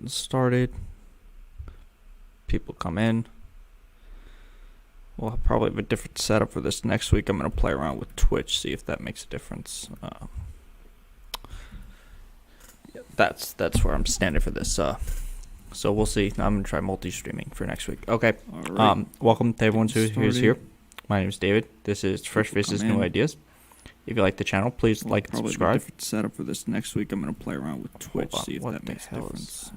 getting started. People come in. We'll probably have a different setup for this next week. I'm going to play around with Twitch, see if that makes a difference. That's where I'm standing for this. So we'll see. I'm going to try multi-streaming for next week. Okay. All right. Welcome to everyone who's here. My name is David. This is Fresh Faces, New Ideas. If you like the channel, please like and subscribe. A different setup for this next week. I'm going to play around with Twitch, see if that makes a difference.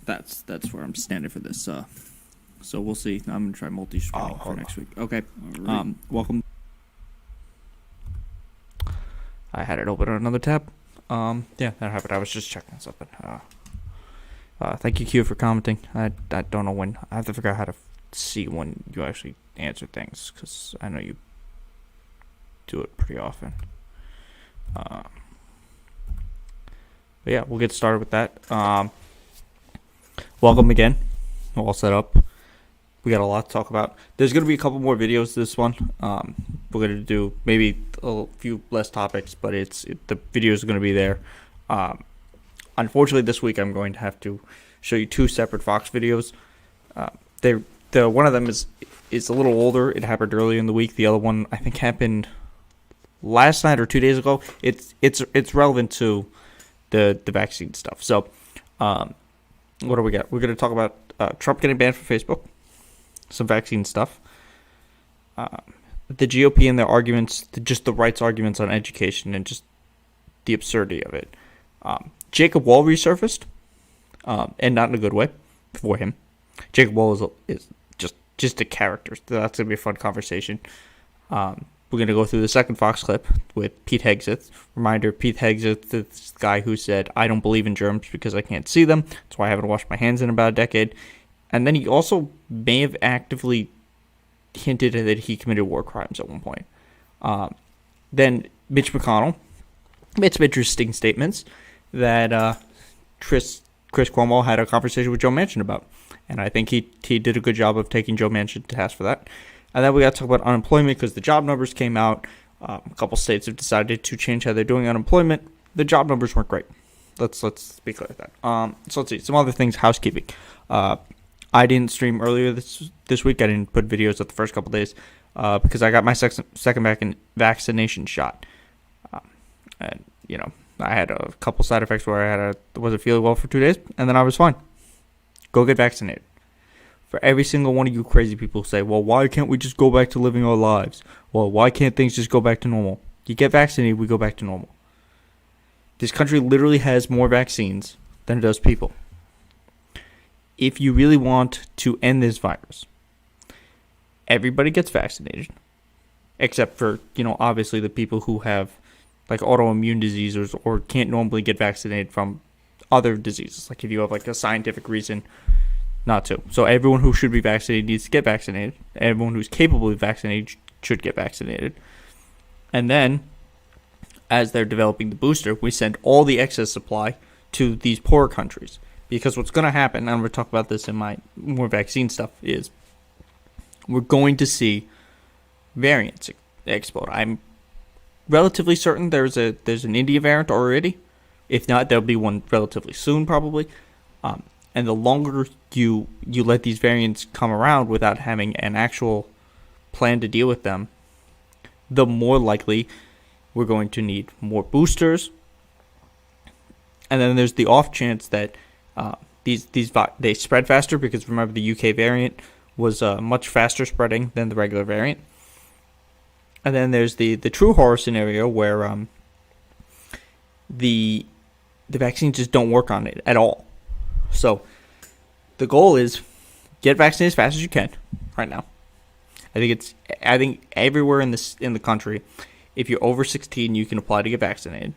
That's where I'm standing for this. So we'll see. I'm going to try multi-streaming for next week. Okay. All right. Welcome. I had it open on another tab. Yeah, that happened. I was just checking something. Thank you, Q, for commenting. I don't know when. I have to figure out how to see when you actually answer things, because I know you do it pretty often. But yeah, we'll get started with that. Welcome again. We're all set up. We got a lot to talk about. There's going to be a couple more videos this one. We're going to do maybe a few less topics, but the videos are going to be there. Unfortunately, this week I'm going to have to show you two separate Fox videos. One of them is a little older. It happened earlier in the week. The other one, I think, happened last night or 2 days ago. It's relevant to the vaccine stuff. So, what do we got? We're going to talk about Trump getting banned from Facebook, some vaccine stuff, the GOP and their arguments, just the rights arguments on education, and just the absurdity of it. Jacob Wall resurfaced, and not in a good way for him. Jacob Wall is just a character. That's going to be a fun conversation. We're going to go through the second Fox clip with Pete Hegseth. Reminder, Pete Hegseth is this guy who said, "I don't believe in germs because I can't see them. That's why I haven't washed my hands in about a decade." And then he also may have actively hinted that he committed war crimes at one point. Then Mitch McConnell made some interesting statements that Chris Cuomo had a conversation with Joe Manchin about. And I think he did a good job of taking Joe Manchin to task for that. And then we got to talk about unemployment because the job numbers came out. A couple states have decided to change how they're doing unemployment. The job numbers weren't great. Let's be clear with that. So let's see. Some other things, housekeeping. I didn't stream earlier this week. I didn't put videos up the first couple days because I got my second vaccination shot. And, I had a couple side effects where I wasn't feeling well for 2 days, and then I was fine. Go get vaccinated. For every single one of you crazy people who say, well, why can't we just go back to living our lives? Well, why can't things just go back to normal? You get vaccinated, we go back to normal. This country literally has more vaccines than it does people. If you really want to end this virus, everybody gets vaccinated, except for, obviously the people who have like autoimmune diseases or can't normally get vaccinated from other diseases. Like if you have like a scientific reason not to. So everyone who should be vaccinated needs to get vaccinated. Everyone who's capable of vaccinated should get vaccinated. And then, as they're developing the booster, we send all the excess supply to these poorer countries. Because what's going to happen, and I'm going to talk about this in my more vaccine stuff, is we're going to see variants explode. I'm relatively certain there's an India variant already. If not, there'll be one relatively soon, probably. And the longer you let these variants come around without having an actual plan to deal with them, the more likely we're going to need more boosters. And then there's the off chance that they spread faster, because remember the UK variant was much faster spreading than the regular variant. And then there's the true horror scenario where the vaccines just don't work on it at all. So the goal is get vaccinated as fast as you can right now. I think everywhere in the country, if you're over 16, you can apply to get vaccinated.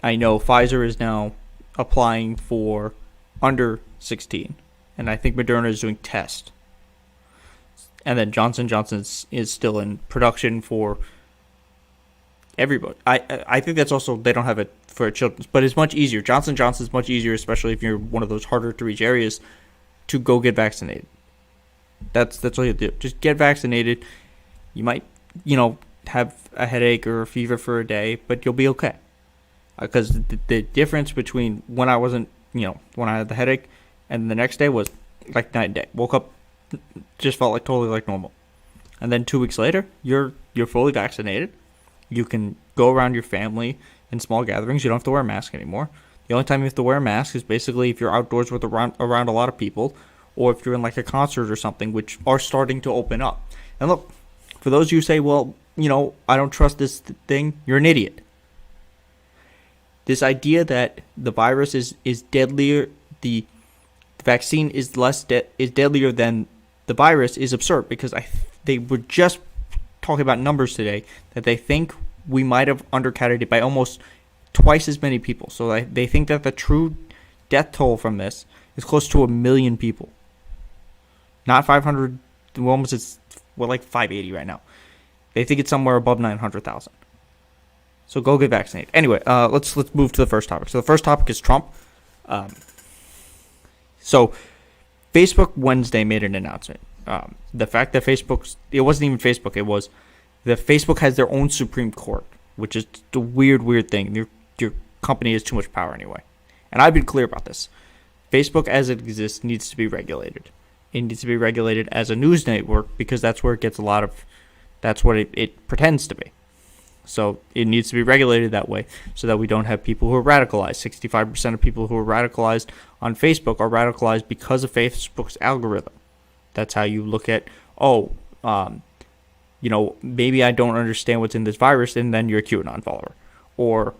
I know Pfizer is now applying for under 16, and I think Moderna is doing tests. And then Johnson & Johnson is still in production for everybody. I think that's also, they don't have it for children, but it's much easier. Johnson & Johnson is much easier, especially if you're one of those harder to reach areas, to go get vaccinated. That's all you do. Just get vaccinated. You might, have a headache or a fever for a day, but you'll be okay. because the difference between when I wasn't, when I had the headache, and the next day was like night and day. Woke up, just felt like totally like normal, and then 2 weeks later, you're fully vaccinated. You can go around your family in small gatherings. You don't have to wear a mask anymore. The only time you have to wear a mask is basically if you're outdoors with around a lot of people, or if you're in like a concert or something, which are starting to open up. And look, for those of you who say, well, I don't trust this thing, you're an idiot. This idea that the virus is deadlier, the vaccine is is deadlier than the virus is absurd, because they were just talking about numbers today that they think we might have undercounted it by almost twice as many people. So they think that the true death toll from this is close to 1 million people. Not 500, we're like 580 right now. They think it's somewhere above 900,000. So go get vaccinated. Anyway, let's move to the first topic. So the first topic is Trump. So Facebook Wednesday made an announcement. The fact that it wasn't even Facebook, it was that Facebook has their own Supreme Court, which is a weird thing. Your company has too much power anyway. And I've been clear about this. Facebook as it exists needs to be regulated. It needs to be regulated as a news network, because that's where it gets that's what it pretends to be. So it needs to be regulated that way, so that we don't have people who are radicalized. 65% of people who are radicalized on Facebook are radicalized because of Facebook's algorithm. That's how you look at, maybe I don't understand what's in this virus, and then you're a QAnon follower. Or,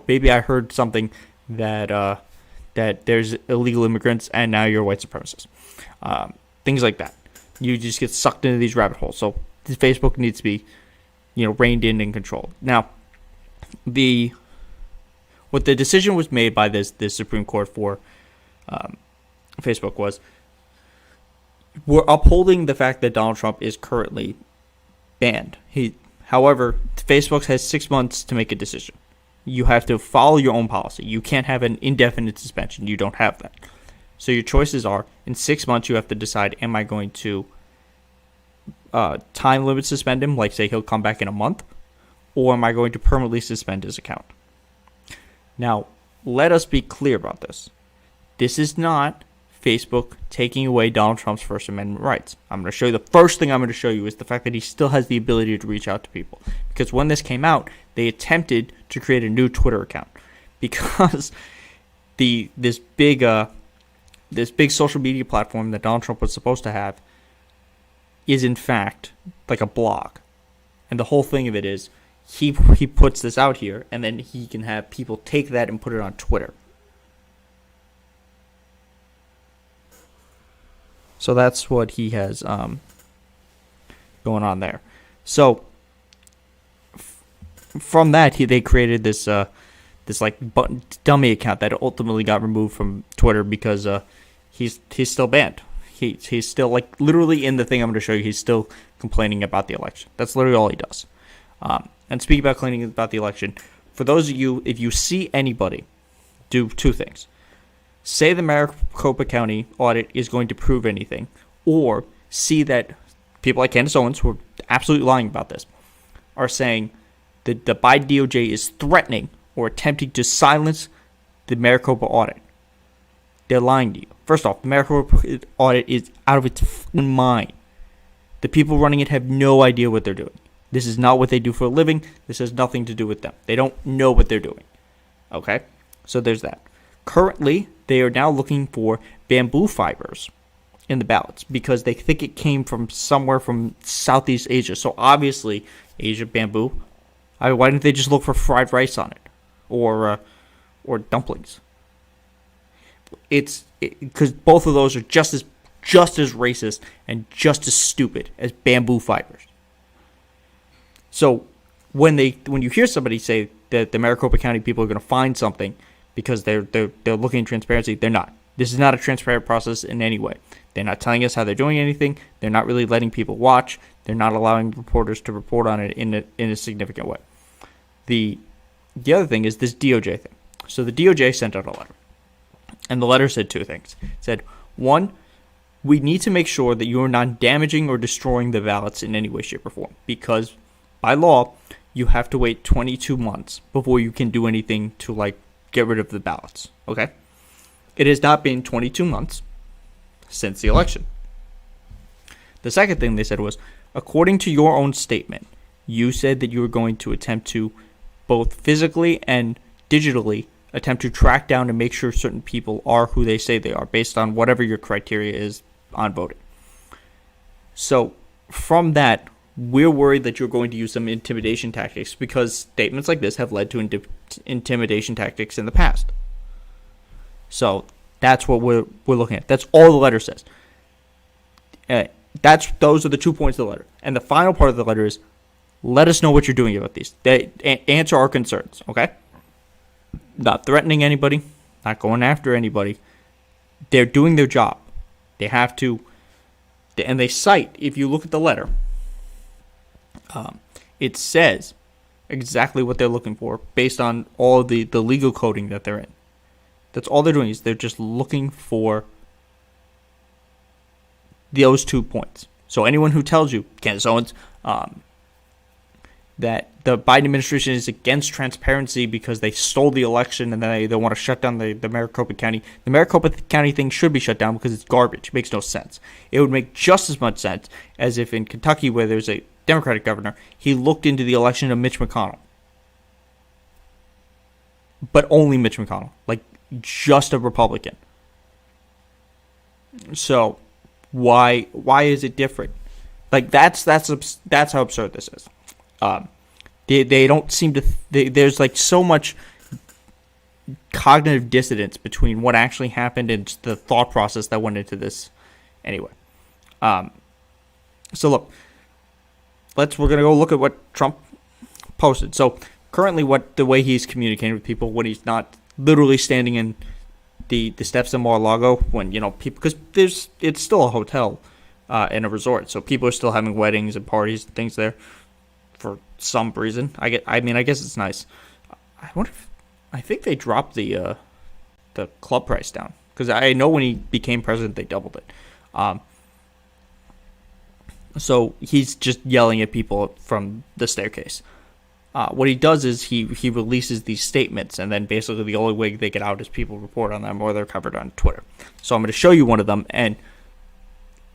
maybe I heard something that there's illegal immigrants, and now you're a white supremacist. Things like that. You just get sucked into these rabbit holes. So Facebook needs to be, reined in and controlled. Now, what the decision was made by this Supreme Court for Facebook was, we're upholding the fact that Donald Trump is currently banned. However, Facebook has 6 months to make a decision. You have to follow your own policy. You can't have an indefinite suspension. You don't have that. So your choices are, in 6 months, you have to decide, am I going to time limit suspend him, like say he'll come back in a month, or am I going to permanently suspend his account? Now, let us be clear about this. This is not Facebook taking away Donald Trump's First Amendment rights. I'm going to show you, the first thing I'm going to show you is the fact that he still has the ability to reach out to people. Because when this came out, they attempted to create a new Twitter account, because this big social media platform that Donald Trump was supposed to have is in fact like a blog. And the whole thing of it is he puts this out here, and then he can have people take that and put it on Twitter. So that's what he has going on there. So from that, they created this dummy account that ultimately got removed from Twitter, because he's still banned. He's still, like, literally in the thing I'm going to show you, he's still complaining about the election. That's literally all he does. And speaking about complaining about the election, for those of you, if you see anybody do two things: say the Maricopa County audit is going to prove anything, or see that people like Candace Owens, who are absolutely lying about this, are saying that the Biden DOJ is threatening or attempting to silence the Maricopa audit, they're lying to you. First off, the Maricopa audit is out of its fucking mind. The people running it have no idea what they're doing. This is not what they do for a living. This has nothing to do with them. They don't know what they're doing. Okay? So there's that. Currently, they are now looking for bamboo fibers in the ballots, because they think it came from somewhere from Southeast Asia. So obviously, Asia, bamboo. Why didn't they just look for fried rice on it? Or dumplings? It's because both of those are just as racist and just as stupid as bamboo fibers. So when you hear somebody say that the Maricopa County people are going to find something because they're looking at transparency, they're not. This is not a transparent process in any way. They're not telling us how they're doing anything. They're not really letting people watch. They're not allowing reporters to report on it in a significant way. The other thing is this DOJ thing. So the DOJ sent out a letter. And the letter said two things. It said, one, we need to make sure that you are not damaging or destroying the ballots in any way, shape, or form. Because by law, you have to wait 22 months before you can do anything to like get rid of the ballots. Okay? It has not been 22 months since the election. The second thing they said was, according to your own statement, you said that you were going to attempt to both physically and digitally attempt to track down and make sure certain people are who they say they are based on whatever your criteria is on voting. So from that, we're worried that you're going to use some intimidation tactics because statements like this have led to intimidation tactics in the past. So that's what we're looking at. That's all the letter says. Those are the 2 points of the letter. And the final part of the letter is, let us know what you're doing about these. Answer our concerns, okay? Not threatening anybody, not going after anybody. They're doing their job. They have to, and they cite, if you look at the letter, it says exactly what they're looking for based on all the legal coding that they're in. That's all they're doing, is they're just looking for those 2 points. So anyone who tells you, Kansas Owens, that the Biden administration is against transparency because they stole the election and then they want to shut down the Maricopa County. The Maricopa County thing should be shut down because it's garbage. It makes no sense. It would make just as much sense as if in Kentucky, where there's a Democratic governor, he looked into the election of Mitch McConnell. But only Mitch McConnell. Like, just a Republican. So, why is it different? Like, that's how absurd this is. They don't seem to. There's like so much cognitive dissonance between what actually happened and the thought process that went into this. Anyway, so look, we're gonna go look at what Trump posted. So currently, the way he's communicating with people when he's not literally standing in the steps of Mar-a-Lago, when people, because it's still a hotel and a resort, so people are still having weddings and parties and things there. For some reason, I guess it's nice. I think they dropped the club price down, because I know when he became president they doubled it. So he's just yelling at people from the staircase. What he does is he releases these statements, and then basically the only way they get out is people report on them or they're covered on Twitter. So I'm going to show you one of them, and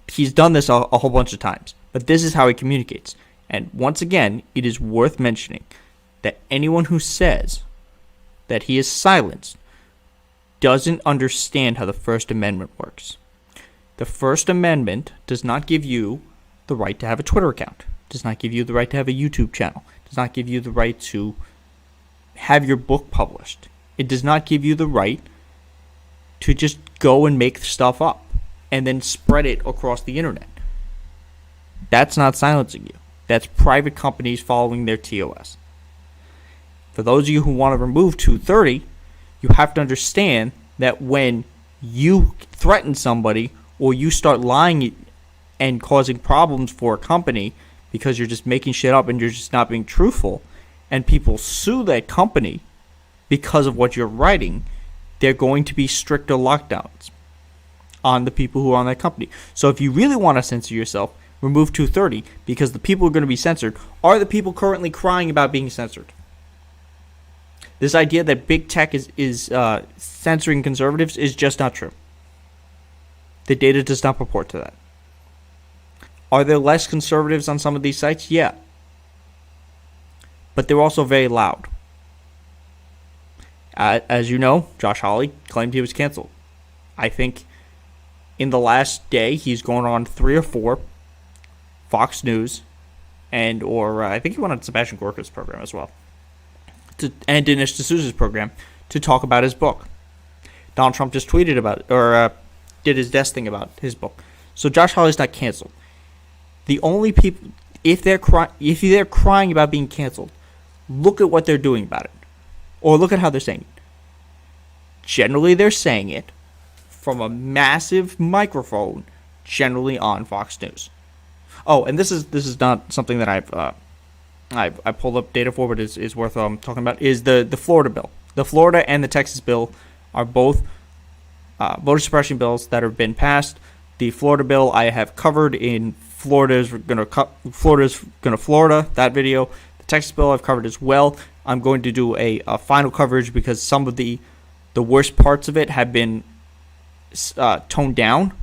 he's done this a whole bunch of times, but this is how he communicates. And once again, it is worth mentioning that anyone who says that he is silenced doesn't understand how the First Amendment works. The First Amendment does not give you the right to have a Twitter account, does not give you the right to have a YouTube channel, does not give you the right to have your book published. It does not give you the right to just go and make stuff up and then spread it across the internet. That's not silencing you. That's private companies following their TOS. For those of you who want to remove 230, you have to understand that when you threaten somebody or you start lying and causing problems for a company because you're just making shit up and you're just not being truthful, and people sue that company because of what you're writing, they're going to be stricter lockdowns on the people who are on that company. So if you really want to censor yourself, remove 230, because the people who are going to be censored are the people currently crying about being censored. This idea that big tech is censoring conservatives is just not true. The data does not purport to that. Are there less conservatives on some of these sites? Yeah. But they're also very loud. As you know, Josh Hawley claimed he was canceled. I think in the last day he's gone on 3 or 4 Fox News, or I think he went on Sebastian Gorka's program as well, and Dinesh D'Souza's program, to talk about his book. Donald Trump just tweeted about it, or did his desk thing about his book. So Josh Hawley's not canceled. The only people, if they're crying about being canceled, look at what they're doing about it, or look at how they're saying it. Generally, they're saying it from a massive microphone, generally on Fox News. Oh, and this is not something that I pulled up data for, but is worth talking about, is the Florida bill. The Florida and the Texas bill are both voter suppression bills that have been passed. The Florida bill I have covered in Florida, that video. The Texas bill I've covered as well. I'm going to do a final coverage because some of the worst parts of it have been toned down,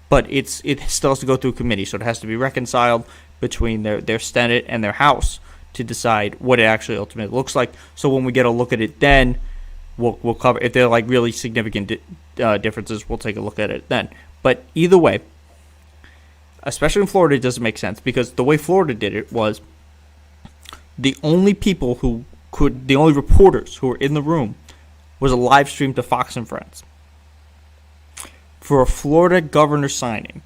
but it still has to go through committee, so it has to be reconciled between their Senate and their House to decide what it actually ultimately looks like. So when we get a look at it, then we'll cover if they're like really significant differences. We'll take a look at it then. But either way, especially in Florida, it doesn't make sense because the way Florida did it was the only reporters who were in the room was a live stream to Fox and Friends. For a Florida governor signing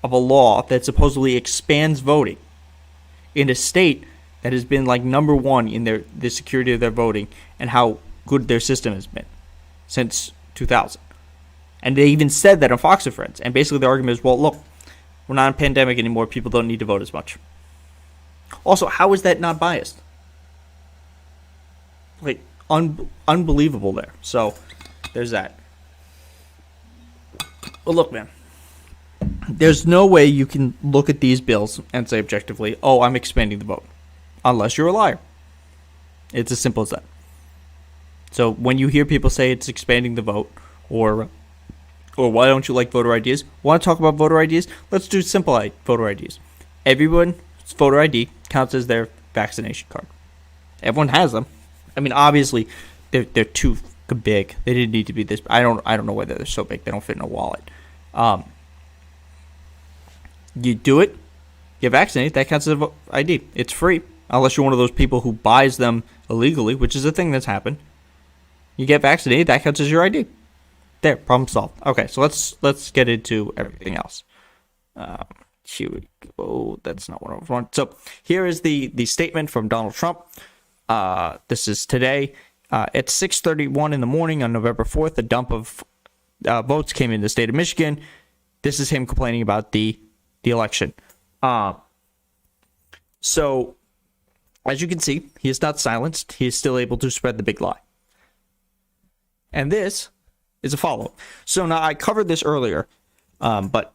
of a law that supposedly expands voting in a state that has been like number one in the security of their voting and how good their system has been since 2000. And they even said that on Fox and Friends. And basically the argument is, well, look, we're not in a pandemic anymore. People don't need to vote as much. Also, how is that not biased? Like, unbelievable there. So, there's that. Well, look, man. There's no way you can look at these bills and say objectively, oh, I'm expanding the vote. Unless you're a liar. It's as simple as that. So, when you hear people say it's expanding the vote, or why don't you like voter IDs? Want to talk about voter IDs? Let's do simple voter IDs. Everyone's voter ID counts as their vaccination card. Everyone has them. I mean, obviously, they're too big. They didn't need to be this. I don't know whether they're so big. They don't fit in a wallet. You do it. Get vaccinated. That counts as an ID. It's free, unless you're one of those people who buys them illegally, which is a thing that's happened. You get vaccinated. That counts as your ID. There, problem solved. Okay, so let's get into everything else. Here we go. That's not what I want. So here is the statement from Donald Trump. This is today at 6:31 in the morning on November 4th. A dump of votes came in the state of Michigan. This is him complaining about the election. So as you can see, he is not silenced. He is still able to spread the big lie. And this is a follow-up. So now I covered this earlier, but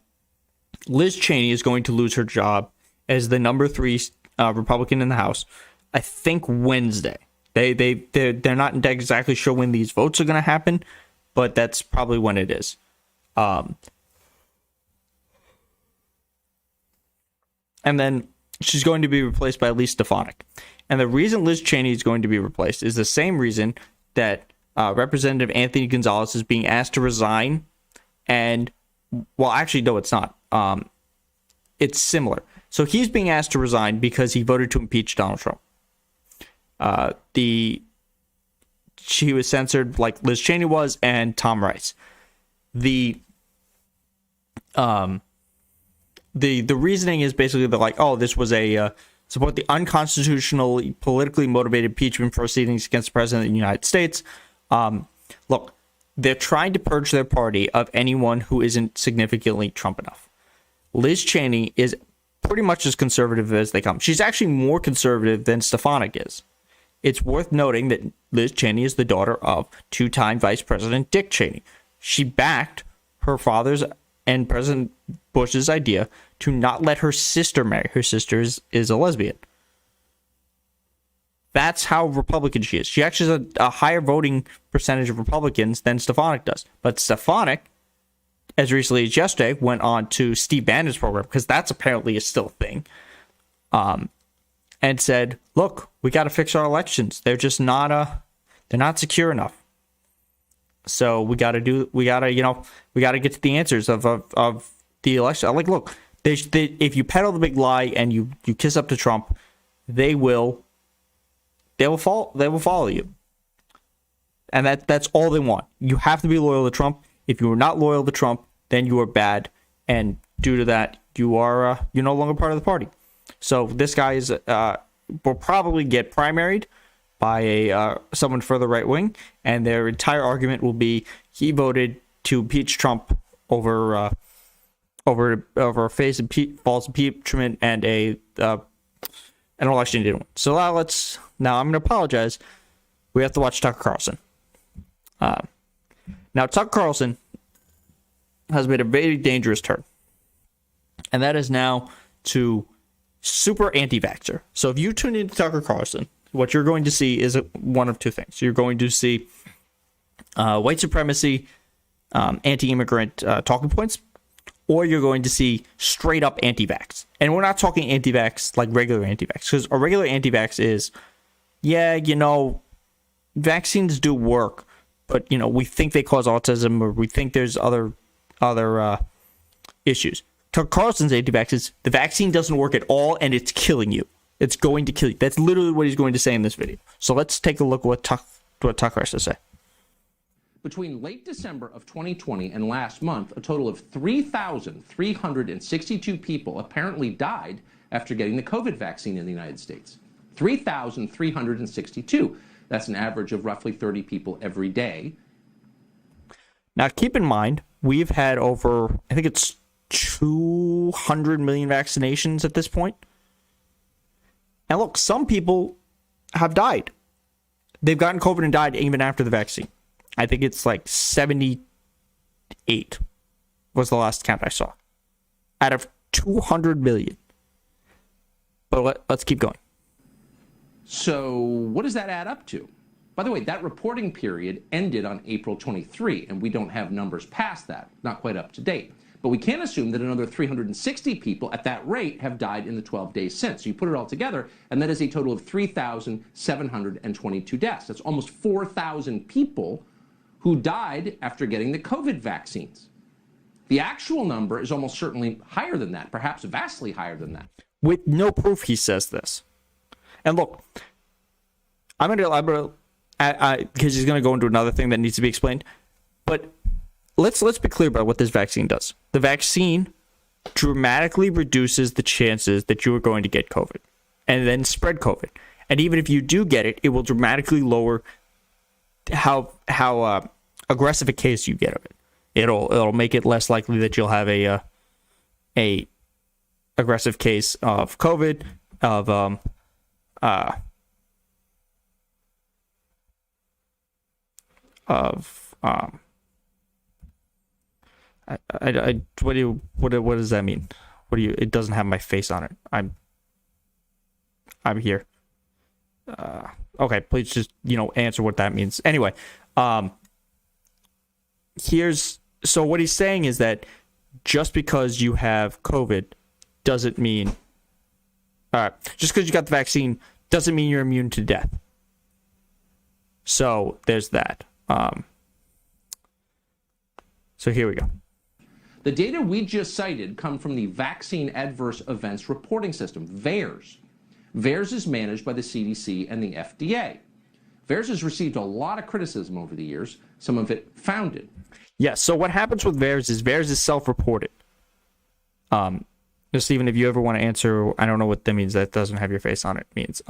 Liz Cheney is going to lose her job as the number 3 Republican in the House, I think Wednesday. They're not exactly sure when these votes are going to happen, but that's probably when it is. And then she's going to be replaced by Elise Stefanik. And the reason Liz Cheney is going to be replaced is the same reason that Representative Anthony Gonzalez is being asked to resign. And, well, actually, no, it's not. It's similar. So he's being asked to resign because he voted to impeach Donald Trump. She was censored like Liz Cheney was and Tom Rice. The reasoning is basically they're like, oh, this was a support the unconstitutional, politically motivated impeachment proceedings against the president of the United States. Look, they're trying to purge their party of anyone who isn't significantly Trump enough. Liz Cheney is pretty much as conservative as they come. She's actually more conservative than Stefanik is. It's worth noting that Liz Cheney is the daughter of 2-time Vice President Dick Cheney. She backed her father's and President Bush's idea to not let her sister marry. Her sister is a lesbian. That's how Republican she is. She actually has a higher voting percentage of Republicans than Stefanik does. But Stefanik, as recently as yesterday, went on to Steve Bannon's program, because that's apparently still a thing, and said, look, we got to fix our elections. They're just not, they're not secure enough. So we got to get to the answers of the election. Like, look, if you peddle the big lie and you kiss up to Trump, they will follow you. And that's all they want. You have to be loyal to Trump. If you are not loyal to Trump, then you are bad. And due to that, you're no longer part of the party. So this guy will probably get primaried by someone further right wing, and their entire argument will be he voted to impeach Trump over false impeachment and an election he didn't win. So now I'm going to apologize. We have to watch Tucker Carlson. Now Tucker Carlson has made a very dangerous turn, and that is now to super anti-vaxxer. So if you tune into Tucker Carlson, what you're going to see is one of two things. You're going to see white supremacy, anti-immigrant talking points, or you're going to see straight up anti-vax. And we're not talking anti-vax like regular anti-vax, because a regular anti-vax is, yeah, you know, vaccines do work, but, you know, we think they cause autism, or we think there's other issues. Tucker Carlson's anti-vax is, the vaccine doesn't work at all, and it's killing you. It's going to kill you. That's literally what he's going to say in this video. So let's take a look at what Tucker has to say. Between late December of 2020 and last month, a total of 3,362 people apparently died after getting the COVID vaccine in the United States. 3,362. That's an average of roughly 30 people every day. Now, keep in mind, we've had over, I think it's 200 million vaccinations at this point. And look, some people have died. They've gotten COVID and died even after the vaccine. I think it's like 78 was the last count I saw out of 200 million. But let's keep going. So what does that add up to? By the way, that reporting period ended on April 23, and we don't have numbers past that, not quite up to date. But we can assume that another 360 people at that rate have died in the 12 days since. So you put it all together, and that is a total of 3,722 deaths. That's almost 4,000 people who died after getting the COVID vaccines. The actual number is almost certainly higher than that, perhaps vastly higher than that. With no proof, he says this. And look, I'm going to elaborate because he's going to go into another thing that needs to be explained. But let's be clear about what this vaccine does. The vaccine dramatically reduces the chances that you are going to get COVID and then spread COVID. And even if you do get it, it will dramatically lower how aggressive a case you get of it. It'll make it less likely that you'll have a aggressive case of COVID, of what does that mean? It doesn't have my face on it. I'm here. Okay, please just, answer what that means. Anyway, so what he's saying is that just because you have COVID doesn't mean, just because you got the vaccine doesn't mean you're immune to death. So there's that. So here we go. The data we just cited come from the Vaccine Adverse Events Reporting System, VAERS. VAERS is managed by the CDC and the FDA. VAERS has received a lot of criticism over the years, some of it founded. Yes, so what happens with VAERS is self-reported. Stephen, if you ever want to answer, I don't know what that means, that doesn't have your face on it means.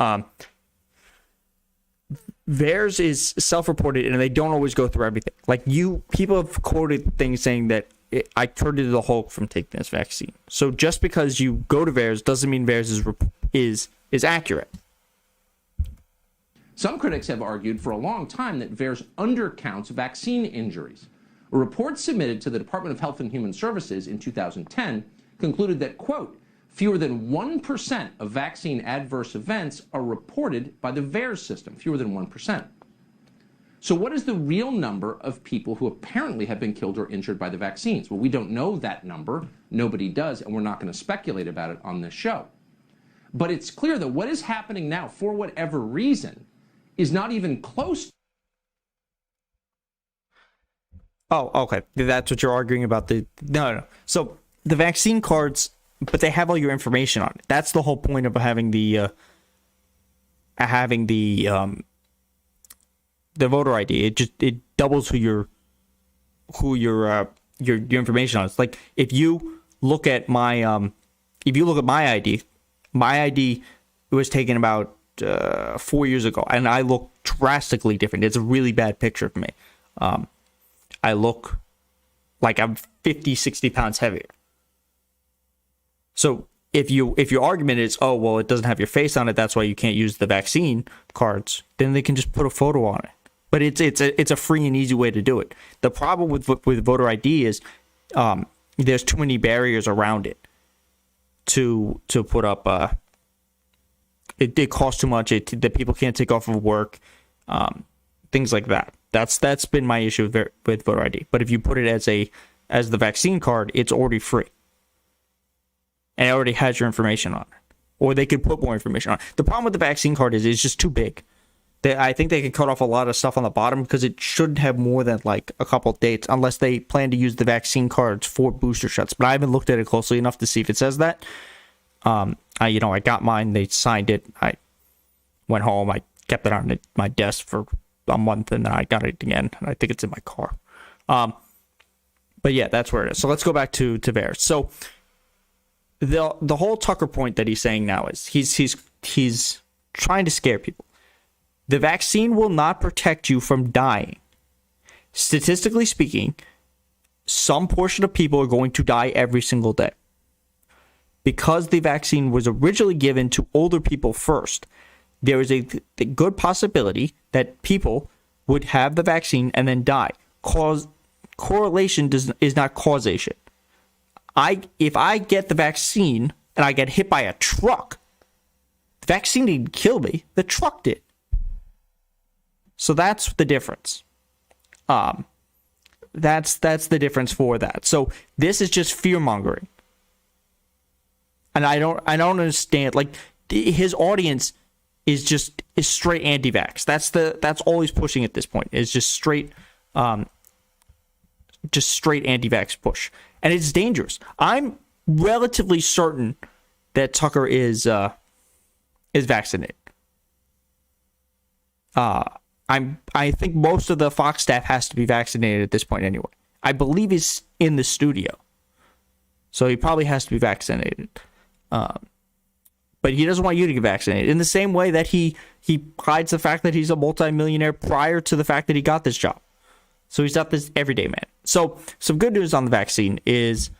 VAERS is self-reported, and they don't always go through everything. Like people have quoted things saying that I turned into the Hulk from taking this vaccine. So just because you go to VAERS doesn't mean VAERS is accurate. Some critics have argued for a long time that VAERS undercounts vaccine injuries. A report submitted to the Department of Health and Human Services in 2010 concluded that, quote, fewer than 1% of vaccine adverse events are reported by the VAERS system, fewer than 1%. So what is the real number of people who apparently have been killed or injured by the vaccines? Well, we don't know that number. Nobody does, and we're not going to speculate about it on this show. But it's clear that what is happening now, for whatever reason, is not even close. Oh, okay. That's what you're arguing about. No. So the vaccine cards, but they have all your information on it. That's the whole point of having the voter ID. It doubles who your information on. It's like if you look at my ID, my ID was taken about 4 years ago, and I look drastically different. It's a really bad picture of me. I look like I'm 50, 60 pounds heavier. So if your argument is, oh, well, it doesn't have your face on it, that's why you can't use the vaccine cards, then they can just put a photo on it. But it's a free and easy way to do it. The problem with voter ID is there's too many barriers around it. to put up. It costs too much. That people can't take off of work, things like that. That's been my issue with voter ID. But if you put it as the vaccine card, it's already free, and it already has your information on it. Or they could put more information on it. The problem with the vaccine card is it's just too big. I think they could cut off a lot of stuff on the bottom because it shouldn't have more than like a couple of dates unless they plan to use the vaccine cards for booster shots. But I haven't looked at it closely enough to see if it says that. I got mine. They signed it. I went home. I kept it on my desk for a month, and then I got it again. And I think it's in my car. But yeah, that's where it is. So let's go back to VAERS. So the whole Tucker point that he's saying now is he's trying to scare people. The vaccine will not protect you from dying. Statistically speaking, some portion of people are going to die every single day. Because the vaccine was originally given to older people first, there is a good possibility that people would have the vaccine and then die. Correlation is not causation. If I get the vaccine and I get hit by a truck, the vaccine didn't kill me, the truck did. So that's the difference. That's the difference for that. So this is just fear mongering, and I don't understand. Like his audience is straight anti-vax. That's all he's pushing at this point. Is just straight anti-vax push, and it's dangerous. I'm relatively certain that Tucker is vaccinated. I think most of the Fox staff has to be vaccinated at this point anyway. I believe he's in the studio, so he probably has to be vaccinated. But he doesn't want you to get vaccinated in the same way that he hides the fact that he's a multimillionaire prior to the fact that he got this job. So he's not this everyday man. So some good news on the vaccine is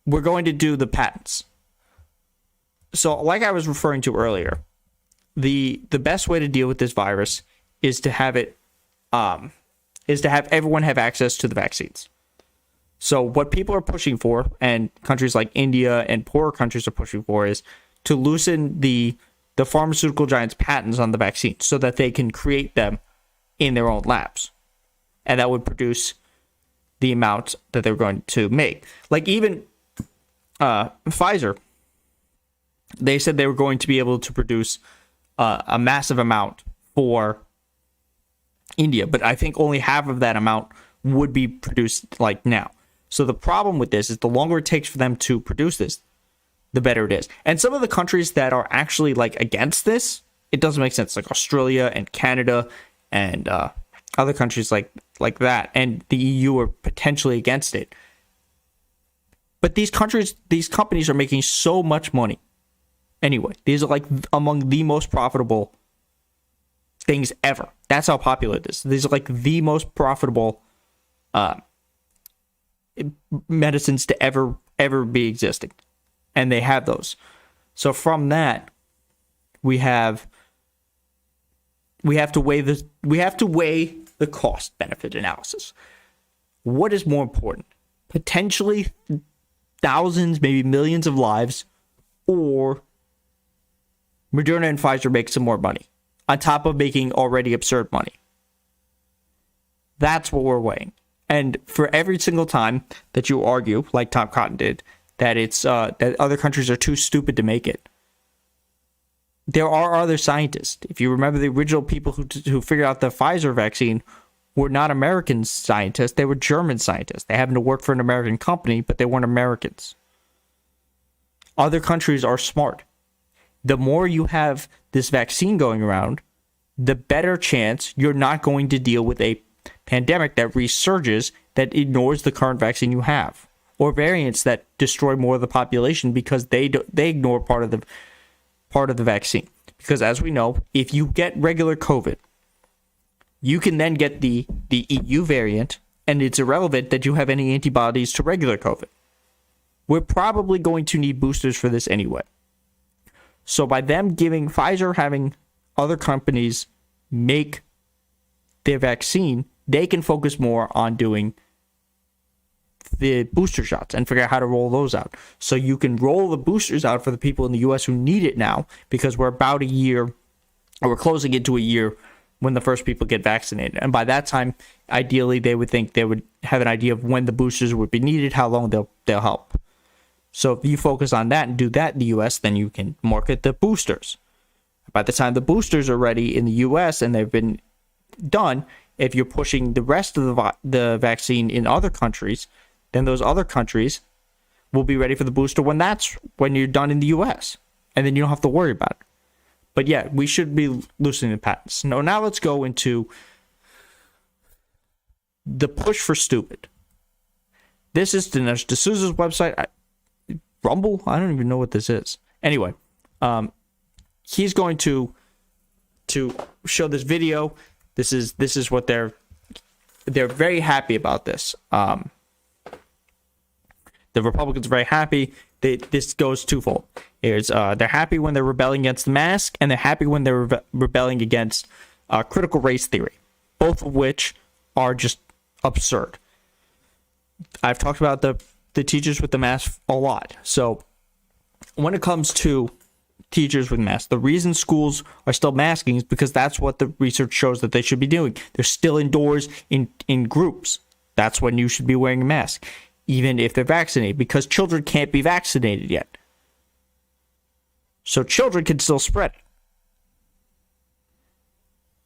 we're going to do the patents. So like I was referring to earlier, the best way to deal with this virus is to have everyone have access to the vaccines. So what people are pushing for, and countries like India and poorer countries are pushing for, is to loosen the pharmaceutical giants' patents on the vaccine so that they can create them in their own labs. And that would produce the amount that they're going to make. Like even Pfizer, they said they were going to be able to produce a massive amount for India, but I think only half of that amount would be produced like now. So the problem with this is the longer it takes for them to produce this, the better it is. And some of the countries that are actually like against this, it doesn't make sense, like Australia and Canada and other countries like that, and the EU are potentially against it. But these companies are making so much money. Anyway, these are like among the most profitable things ever. That's how popular it is. These are like the most profitable medicines to ever be existing, and they have those. So from that, we have to weigh the cost benefit analysis. What is more important? Potentially thousands, maybe millions of lives, or Moderna and Pfizer make some more money on top of making already absurd money. That's what we're weighing. And for every single time that you argue, like Tom Cotton did, that it's that other countries are too stupid to make it, there are other scientists. If you remember, the original people who figured out the Pfizer vaccine were not American scientists; they were German scientists. They happened to work for an American company, but they weren't Americans. Other countries are smart. The more you have this vaccine going around, the better chance you're not going to deal with a pandemic that resurges, that ignores the current vaccine you have, or variants that destroy more of the population because they ignore part of the vaccine. Because as we know, if you get regular COVID, you can then get the EU variant, and it's irrelevant that you have any antibodies to regular COVID. We're probably going to need boosters for this anyway. So by them giving Pfizer, having other companies make their vaccine, they can focus more on doing the booster shots and figure out how to roll those out. So you can roll the boosters out for the people in the U.S. who need it now, because we're about a year, or we're closing into a year when the first people get vaccinated. And by that time, ideally, they would think they would have an idea of when the boosters would be needed, how long they'll help. So if you focus on that and do that in the U.S., then you can market the boosters. By the time the boosters are ready in the U.S. and they've been done, if you're pushing the rest of the vaccine in other countries, then those other countries will be ready for the booster when you're done in the U.S. And then you don't have to worry about it. But yeah, we should be loosening the patents. Now let's go into the push for stupid. This is Dinesh D'Souza's website. Rumble? I don't even know what this is. Anyway, he's going to show this video. This is what they're very happy about this. The Republicans are very happy. This goes twofold. They're happy when they're rebelling against the mask, and they're happy when they're rebelling against critical race theory, both of which are just absurd. I've talked about the teachers with the mask a lot. So when it comes to teachers with masks, the reason schools are still masking is because that's what the research shows that they should be doing. They're still indoors in groups. That's when you should be wearing a mask, even if they're vaccinated, because children can't be vaccinated yet. So children can still spread it.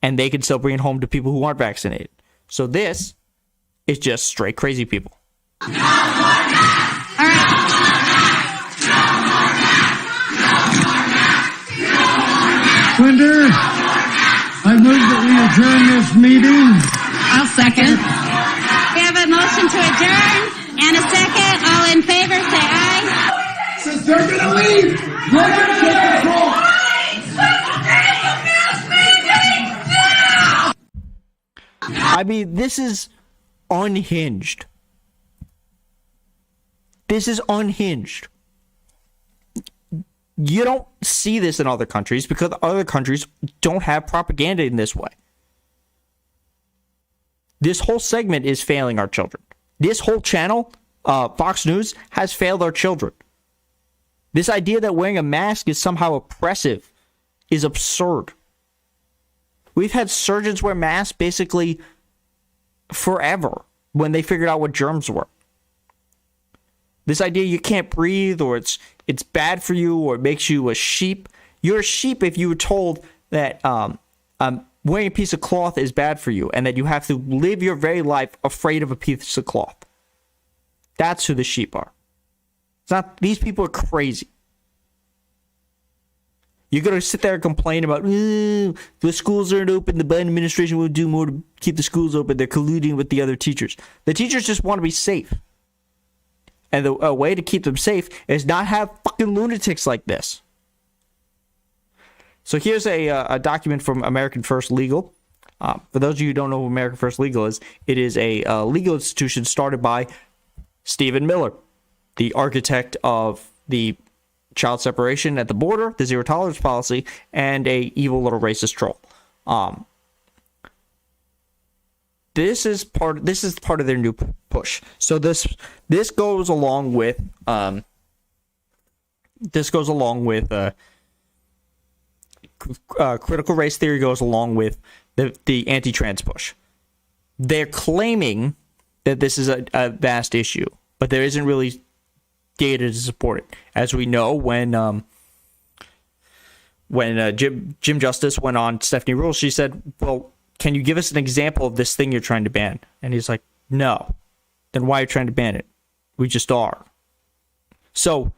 And they can still bring it home to people who aren't vaccinated. So this is just straight crazy people. All right. Winder, I move that we adjourn this meeting. I'll second. We have a motion to adjourn and a second. All in favor, say aye. Since they're going to leave, we're going to take control. I mean, this is unhinged. This is unhinged. You don't see this in other countries because other countries don't have propaganda in this way. This whole segment is failing our children. This whole channel, Fox News, has failed our children. This idea that wearing a mask is somehow oppressive is absurd. We've had surgeons wear masks basically forever when they figured out what germs were. This idea you can't breathe, or it's bad for you, or it makes you a sheep. You're a sheep if you were told that wearing a piece of cloth is bad for you, and that you have to live your very life afraid of a piece of cloth. That's who the sheep are. It's not. These people are crazy. You're going to sit there and complain about, the schools aren't open, the Biden administration will do more to keep the schools open, they're colluding with the other teachers. The teachers just want to be safe. And the way to keep them safe is not have fucking lunatics like this. So here's a document from American First Legal. For those of you who don't know who American First Legal is, it is a legal institution started by Stephen Miller, the architect of the child separation at the border, the zero tolerance policy, and a evil little racist troll. This is part of their new push. So this goes along with critical race theory, goes along with the anti-trans push. They're claiming that this is a vast issue, but there isn't really data to support it. As we know, when Jim Justice went on Stephanie Ruhle, she said, well, can you give us an example of this thing you're trying to ban? And he's like, no. Then why are you trying to ban it? We just are. So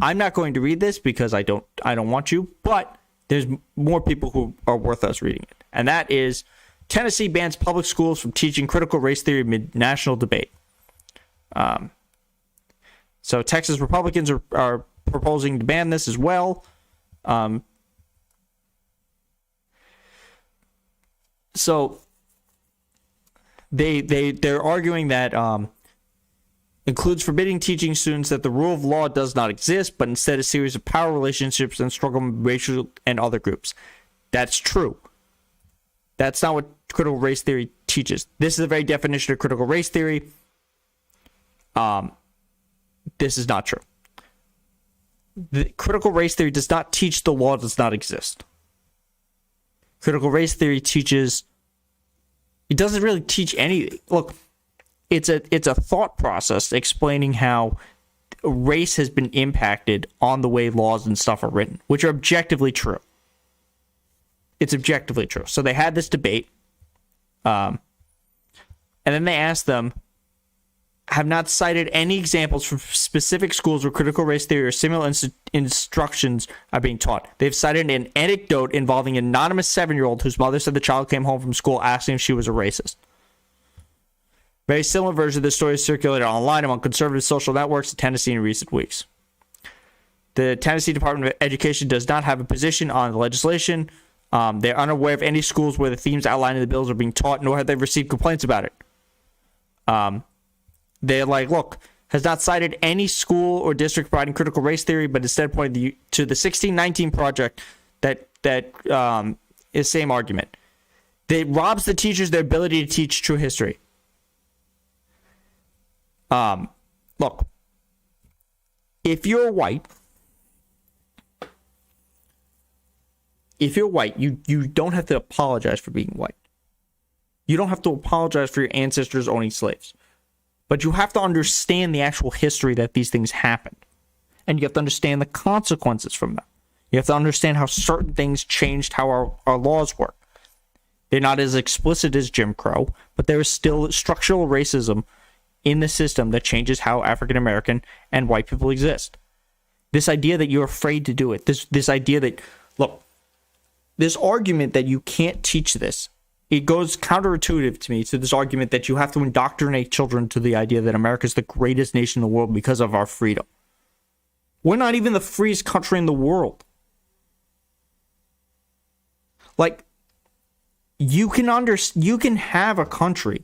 I'm not going to read this because I don't want you, but there's more people who are worth us reading it. And that is Tennessee bans public schools from teaching critical race theory amid national debate. So Texas Republicans are proposing to ban this as well. So they're arguing that includes forbidding teaching students that the rule of law does not exist, but instead a series of power relationships and struggle with racial and other groups. That's true. That's not what critical race theory teaches. This is the very definition of critical race theory. this is not true. The critical race theory does not teach the law does not exist. Critical race theory teaches, it doesn't really teach anything. Look, it's a thought process explaining how race has been impacted on the way laws and stuff are written, which are objectively true. It's objectively true. So they had this debate, and then they asked them, have not cited any examples from specific schools where critical race theory or similar instructions are being taught. They've cited an anecdote involving an anonymous 7-year-old whose mother said the child came home from school asking if she was a racist. Very similar version of this story is circulated online among conservative social networks in Tennessee in recent weeks. The Tennessee Department of Education does not have a position on the legislation. They're unaware of any schools where the themes outlined in the bills are being taught, nor have they received complaints about it. They're like, look, has not cited any school or district providing critical race theory, but instead pointed to the 1619 project that is same argument. It robs the teachers their ability to teach true history. Look, if you're white, you don't have to apologize for being white. You don't have to apologize for your ancestors owning slaves. But you have to understand the actual history that these things happened. And you have to understand the consequences from them. You have to understand how certain things changed how our laws work. They're not as explicit as Jim Crow, but there is still structural racism in the system that changes how African American and white people exist. This idea that you're afraid to do it, this idea that, look, this argument that you can't teach this, it goes counterintuitive to me to this argument that you have to indoctrinate children to the idea that America is the greatest nation in the world because of our freedom. We're not even the freest country in the world. Like, you can have a country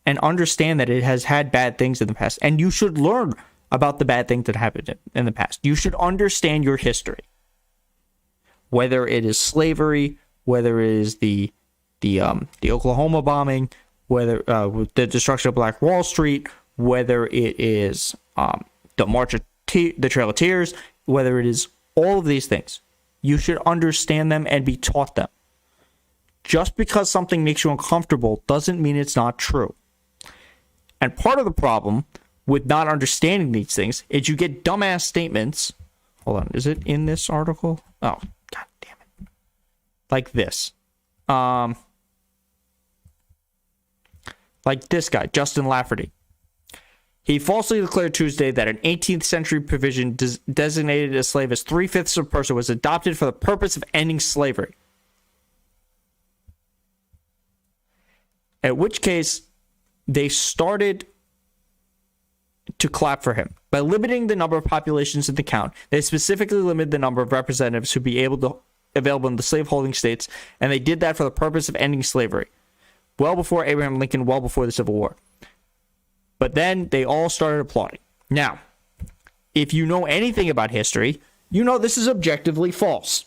and understand that it has had bad things in the past, and you should learn about the bad things that happened in the past. You should understand your history, whether it is slavery, whether it is the Oklahoma bombing, whether the destruction of Black Wall Street, whether it is the March of the Trail of Tears, whether it is all of these things. You should understand them and be taught them. Just because something makes you uncomfortable doesn't mean it's not true. And part of the problem with not understanding these things is you get dumbass statements. Hold on, is it in this article? Oh, god damn it. Like this. Like this guy, Justin Lafferty. He falsely declared Tuesday that an 18th century provision designated a slave as 3/5 of a person was adopted for the purpose of ending slavery. At which case, they started to clap for him. By limiting the number of populations in the count, they specifically limited the number of representatives who'd be available in the slaveholding states, and they did that for the purpose of ending slavery. Well before Abraham Lincoln, well before the Civil War. But then they all started applauding. Now, if you know anything about history, you know this is objectively false.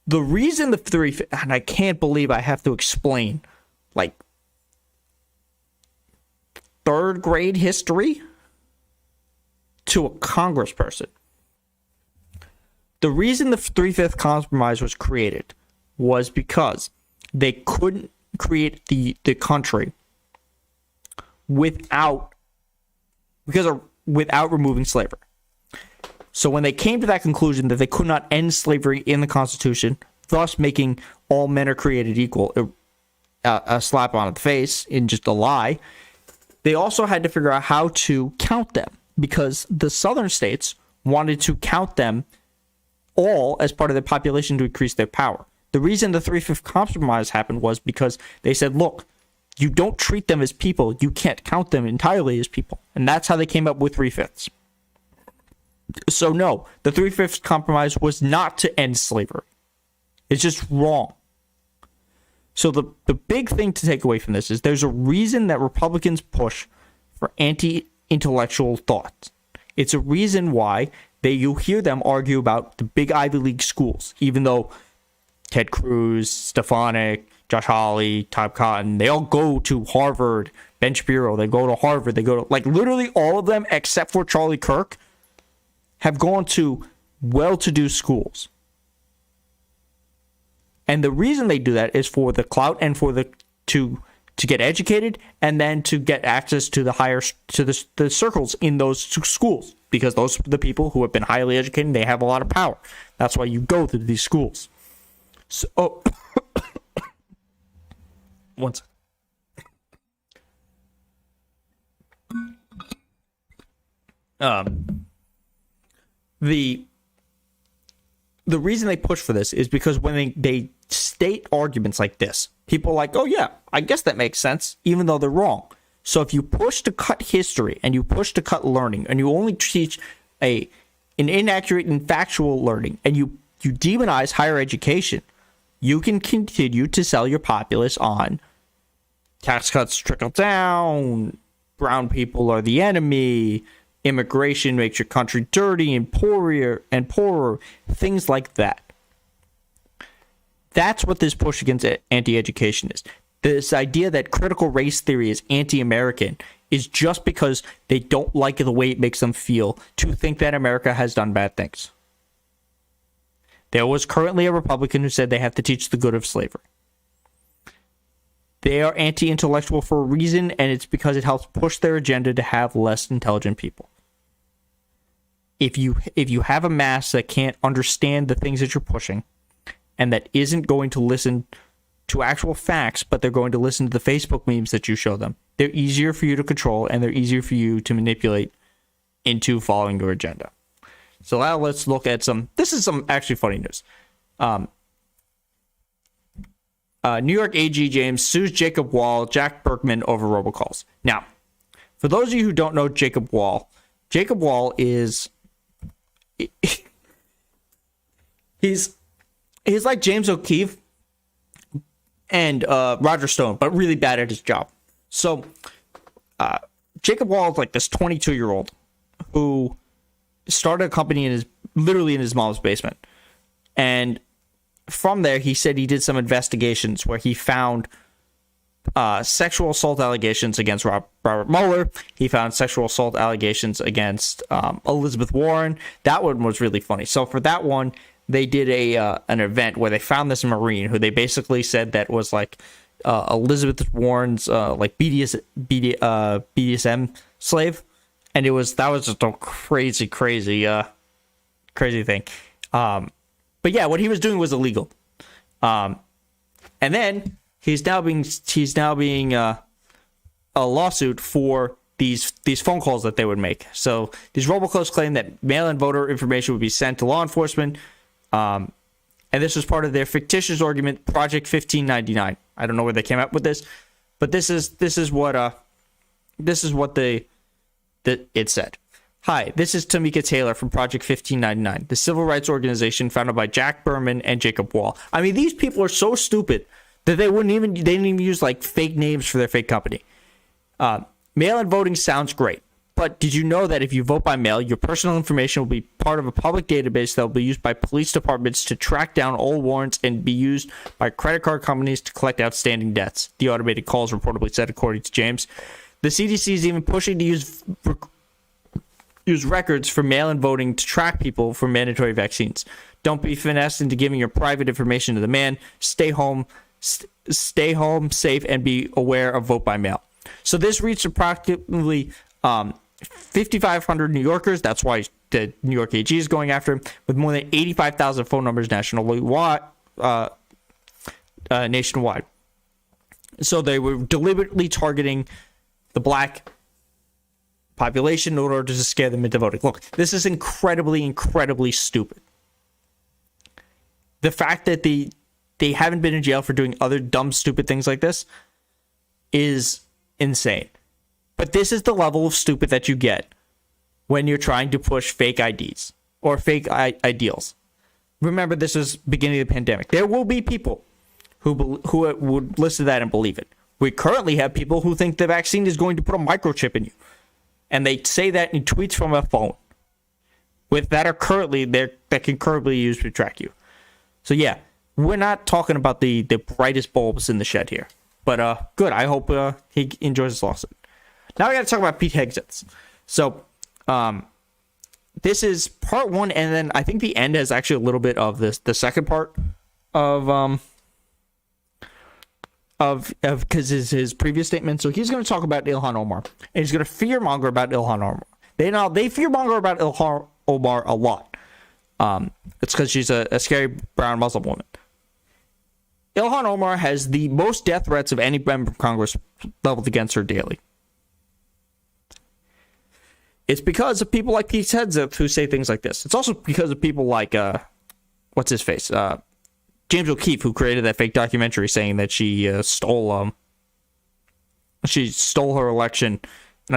The reason the 3/5, and I can't believe I have to explain, like, third grade history to a congressperson. The reason the 3/5 compromise was created was because they couldn't create the country without removing slavery. So when they came to that conclusion that they could not end slavery in the Constitution, thus making all men are created equal a slap on the face in just a lie, they also had to figure out how to count them, because the southern states wanted to count them all as part of their population to increase their power. The reason the 3/5 compromise happened was because they said, look, you don't treat them as people. You can't count them entirely as people. And that's how they came up with 3/5. So no, the 3/5 compromise was not to end slavery. It's just wrong. So the big thing to take away from this is there's a reason that Republicans push for anti-intellectual thought. It's a reason why you hear them argue about the big Ivy League schools, even though Ted Cruz, Stefanik, Josh Hawley, Todd Cotton, they all go to Harvard, Ben Shapiro, they go to Harvard, they go to, like, literally all of them except for Charlie Kirk have gone to well-to-do schools. And the reason they do that is for the clout and for the to get educated and then to get access to the circles in those schools, because those are the people who have been highly educated, they have a lot of power. That's why you go to these schools. So, one second. The reason they push for this is because when they state arguments like this, people are like, oh yeah, I guess that makes sense, even though they're wrong. So if you push to cut history and you push to cut learning and you only teach an inaccurate and factual learning and you demonize higher education, you can continue to sell your populace on tax cuts trickle down, brown people are the enemy, immigration makes your country dirty and poorer, things like that. That's what this push against anti-education is. This idea that critical race theory is anti-American is just because they don't like the way it makes them feel to think that America has done bad things. There was currently a Republican who said they have to teach the good of slavery. They are anti-intellectual for a reason, and it's because it helps push their agenda to have less intelligent people. If you have a mass that can't understand the things that you're pushing, and that isn't going to listen to actual facts, but they're going to listen to the Facebook memes that you show them, they're easier for you to control, and they're easier for you to manipulate into following your agenda. So now let's look at this is some actually funny news. New York AG James sues Jacob Wall, Jack Berkman over robocalls. Now, for those of you who don't know Jacob Wall is he's like James O'Keefe and Roger Stone, but really bad at his job. So Jacob Wall is like this 22-year-old who started a company literally in his mom's basement. And from there, he said he did some investigations where he found sexual assault allegations against Robert Mueller. He found sexual assault allegations against Elizabeth Warren. That one was really funny. So for that one, they did an event where they found this Marine who they basically said that was like Elizabeth Warren's like BDSM slave, and that was just a crazy thing. But yeah, what he was doing was illegal. And then he's now being a lawsuit for these phone calls that they would make. So these robocalls claim that mail-in voter information would be sent to law enforcement. And this was part of their fictitious argument, Project 1599. I don't know where they came up with this, but this is what it said. Hi, this is Tamika Taylor from Project 1599, the civil rights organization founded by Jack Berman and Jacob Wall. I mean, these people are so stupid that they didn't even use like fake names for their fake company. Mail-in voting sounds great, but did you know that if you vote by mail, your personal information will be part of a public database that will be used by police departments to track down all warrants and be used by credit card companies to collect outstanding debts? The automated calls reportedly said, according to James. The CDC is even pushing to use records for mail-in voting to track people for mandatory vaccines. Don't be finessed into giving your private information to the man. Stay home, safe, and be aware of vote by mail. So this reached approximately 5,500 New Yorkers. That's why the New York AG is going after him, with more than 85,000 phone numbers nationwide. So they were deliberately targeting the black population in order to scare them into voting. Look, this is incredibly stupid. The fact that they haven't been in jail for doing other dumb, stupid things like this is insane. But this is the level of stupid that you get when you're trying to push fake IDs or fake ideals. Remember, this is beginning of the pandemic. There will be people who would listen to that and believe it. We currently have people who think the vaccine is going to put a microchip in you. And they say that in tweets from a phone that can currently be used to track you. So yeah, we're not talking about the brightest bulbs in the shed here. But good. I hope he enjoys his lawsuit. Now we got to talk about Pete Hegseth. So this is part one, and then I think the end has actually a little bit of this. The second part of because his previous statement. So he's going to talk about Ilhan Omar, and he's going to fearmonger about Ilhan Omar. They fearmonger about Ilhan Omar a lot. It's because she's a scary brown Muslim woman. Ilhan Omar has the most death threats of any member of Congress leveled against her daily. It's because of people like Pete Hegseth who say things like this. It's also because of people like what's his face, James O'Keefe, who created that fake documentary saying that she stole her election, and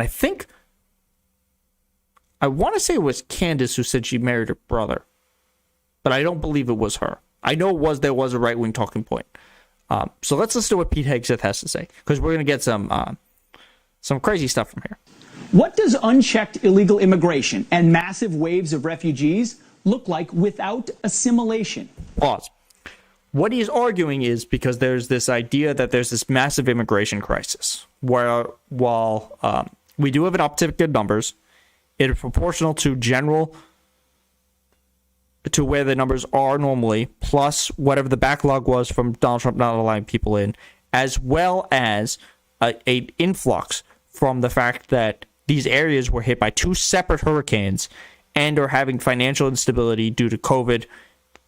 I want to say it was Candace who said she married her brother, but I don't believe it was her. I know there was a right-wing talking point. So let's listen to what Pete Hegseth has to say, because we're going to get some crazy stuff from here. What does unchecked illegal immigration and massive waves of refugees look like without assimilation? Pause. What he's arguing is because there's this idea that there's this massive immigration crisis, where while we do have an uptick in numbers, it is proportional to where the numbers are normally, plus whatever the backlog was from Donald Trump not allowing people in, as well as an influx from the fact that these areas were hit by 2 separate hurricanes and are having financial instability due to COVID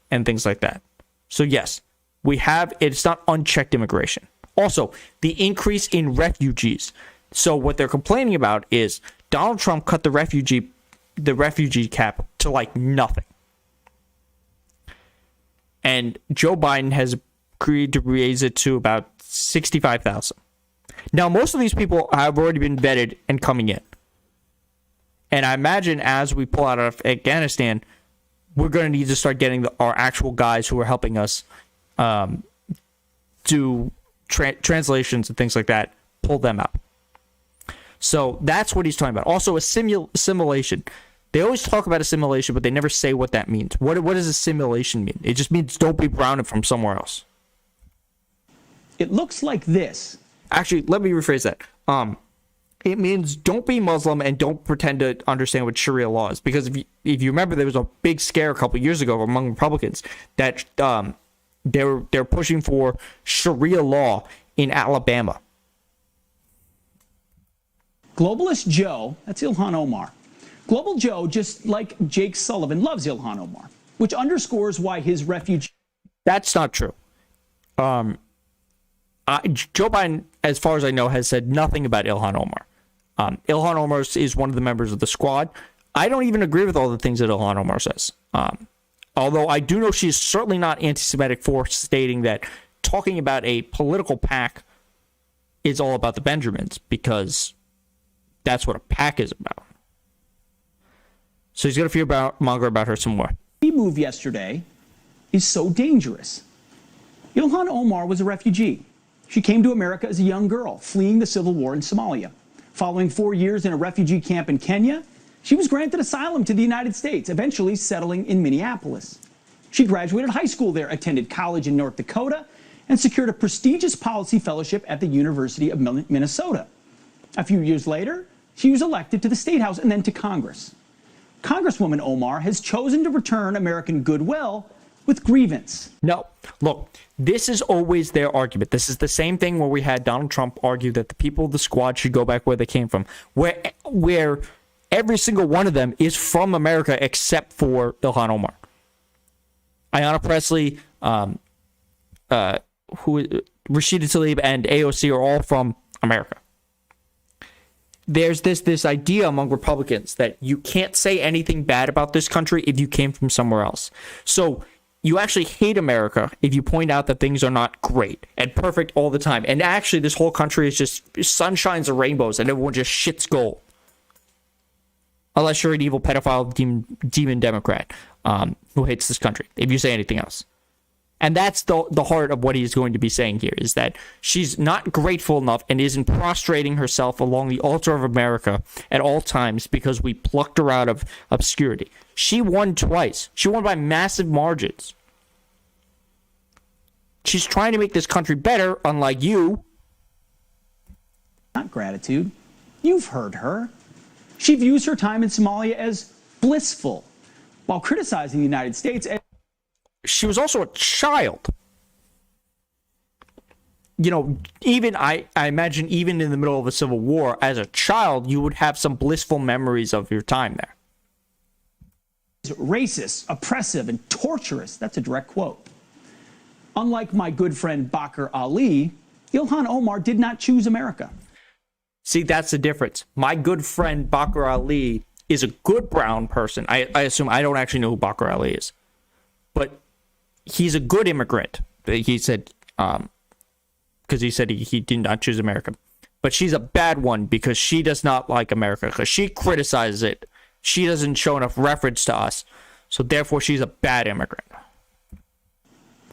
and things like that. So yes, it's not unchecked immigration. Also, the increase in refugees. So what they're complaining about is Donald Trump cut the refugee cap to like nothing. And Joe Biden has agreed to raise it to about 65,000. Now, most of these people have already been vetted and coming in. And I imagine as we pull out of Afghanistan, we're going to need to start getting our actual guys who are helping us do translations and things like that, pull them out. So that's what he's talking about. Also, assimilation. They always talk about assimilation, but they never say what that means. What does assimilation mean? It just means don't be brown from somewhere else. It looks like this. Actually, let me rephrase that. It means don't be Muslim and don't pretend to understand what Sharia law is. Because if you remember, there was a big scare a couple years ago among Republicans that they're pushing for Sharia law in Alabama. Globalist Joe, that's Ilhan Omar. Global Joe, just like Jake Sullivan, loves Ilhan Omar, which underscores why his refugee... That's not true. Joe Biden, as far as I know, has said nothing about Ilhan Omar. Ilhan Omar is one of the members of the squad. I don't even agree with all the things that Ilhan Omar says. Although I do know she's certainly not anti-Semitic for stating that talking about a political PAC is all about the Benjamins, because that's what a PAC is about. So he's going to fearmonger about her some more. The move yesterday is so dangerous. Ilhan Omar was a refugee. She came to America as a young girl, fleeing the civil war in Somalia. Following 4 years in a refugee camp in Kenya, she was granted asylum to the United States, eventually settling in Minneapolis. She graduated high school there, attended college in North Dakota, and secured a prestigious policy fellowship at the University of Minnesota. A few years later, she was elected to the State House and then to Congress. Congresswoman Omar has chosen to return American goodwill with grievance. No, look, this is always their argument. This is the same thing where we had Donald Trump argue that the people of the squad should go back where they came from, where every single one of them is from America except for Ilhan Omar. Ayanna Pressley, Rashida Tlaib, and AOC are all from America. There's this idea among Republicans that you can't say anything bad about this country if you came from somewhere else. So you actually hate America if you point out that things are not great and perfect all the time. And actually, this whole country is just sunshines and rainbows, and everyone just shits gold. Unless you're an evil pedophile demon Democrat who hates this country, if you say anything else. And that's the heart of what he's going to be saying here, is that she's not grateful enough and isn't prostrating herself along the altar of America at all times because we plucked her out of obscurity. She won twice. She won by massive margins. She's trying to make this country better, unlike you, not gratitude. You've heard her. She views her time in Somalia as blissful, while criticizing the United States as she was also a child. You know, even I imagine even in the middle of a civil war, as a child, you would have some blissful memories of your time there. racist, oppressive, and torturous. That's a direct quote. Unlike my good friend Bakr Ali, Ilhan Omar did not choose America. See, that's the difference. My good friend Bakr Ali is a good brown person. I assume, I don't actually know who Bakr Ali is, but he's a good immigrant. He said, because he said he did not choose America. But she's a bad one because she does not like America, because she criticizes it. She doesn't show enough reference to us, so therefore she's a bad immigrant.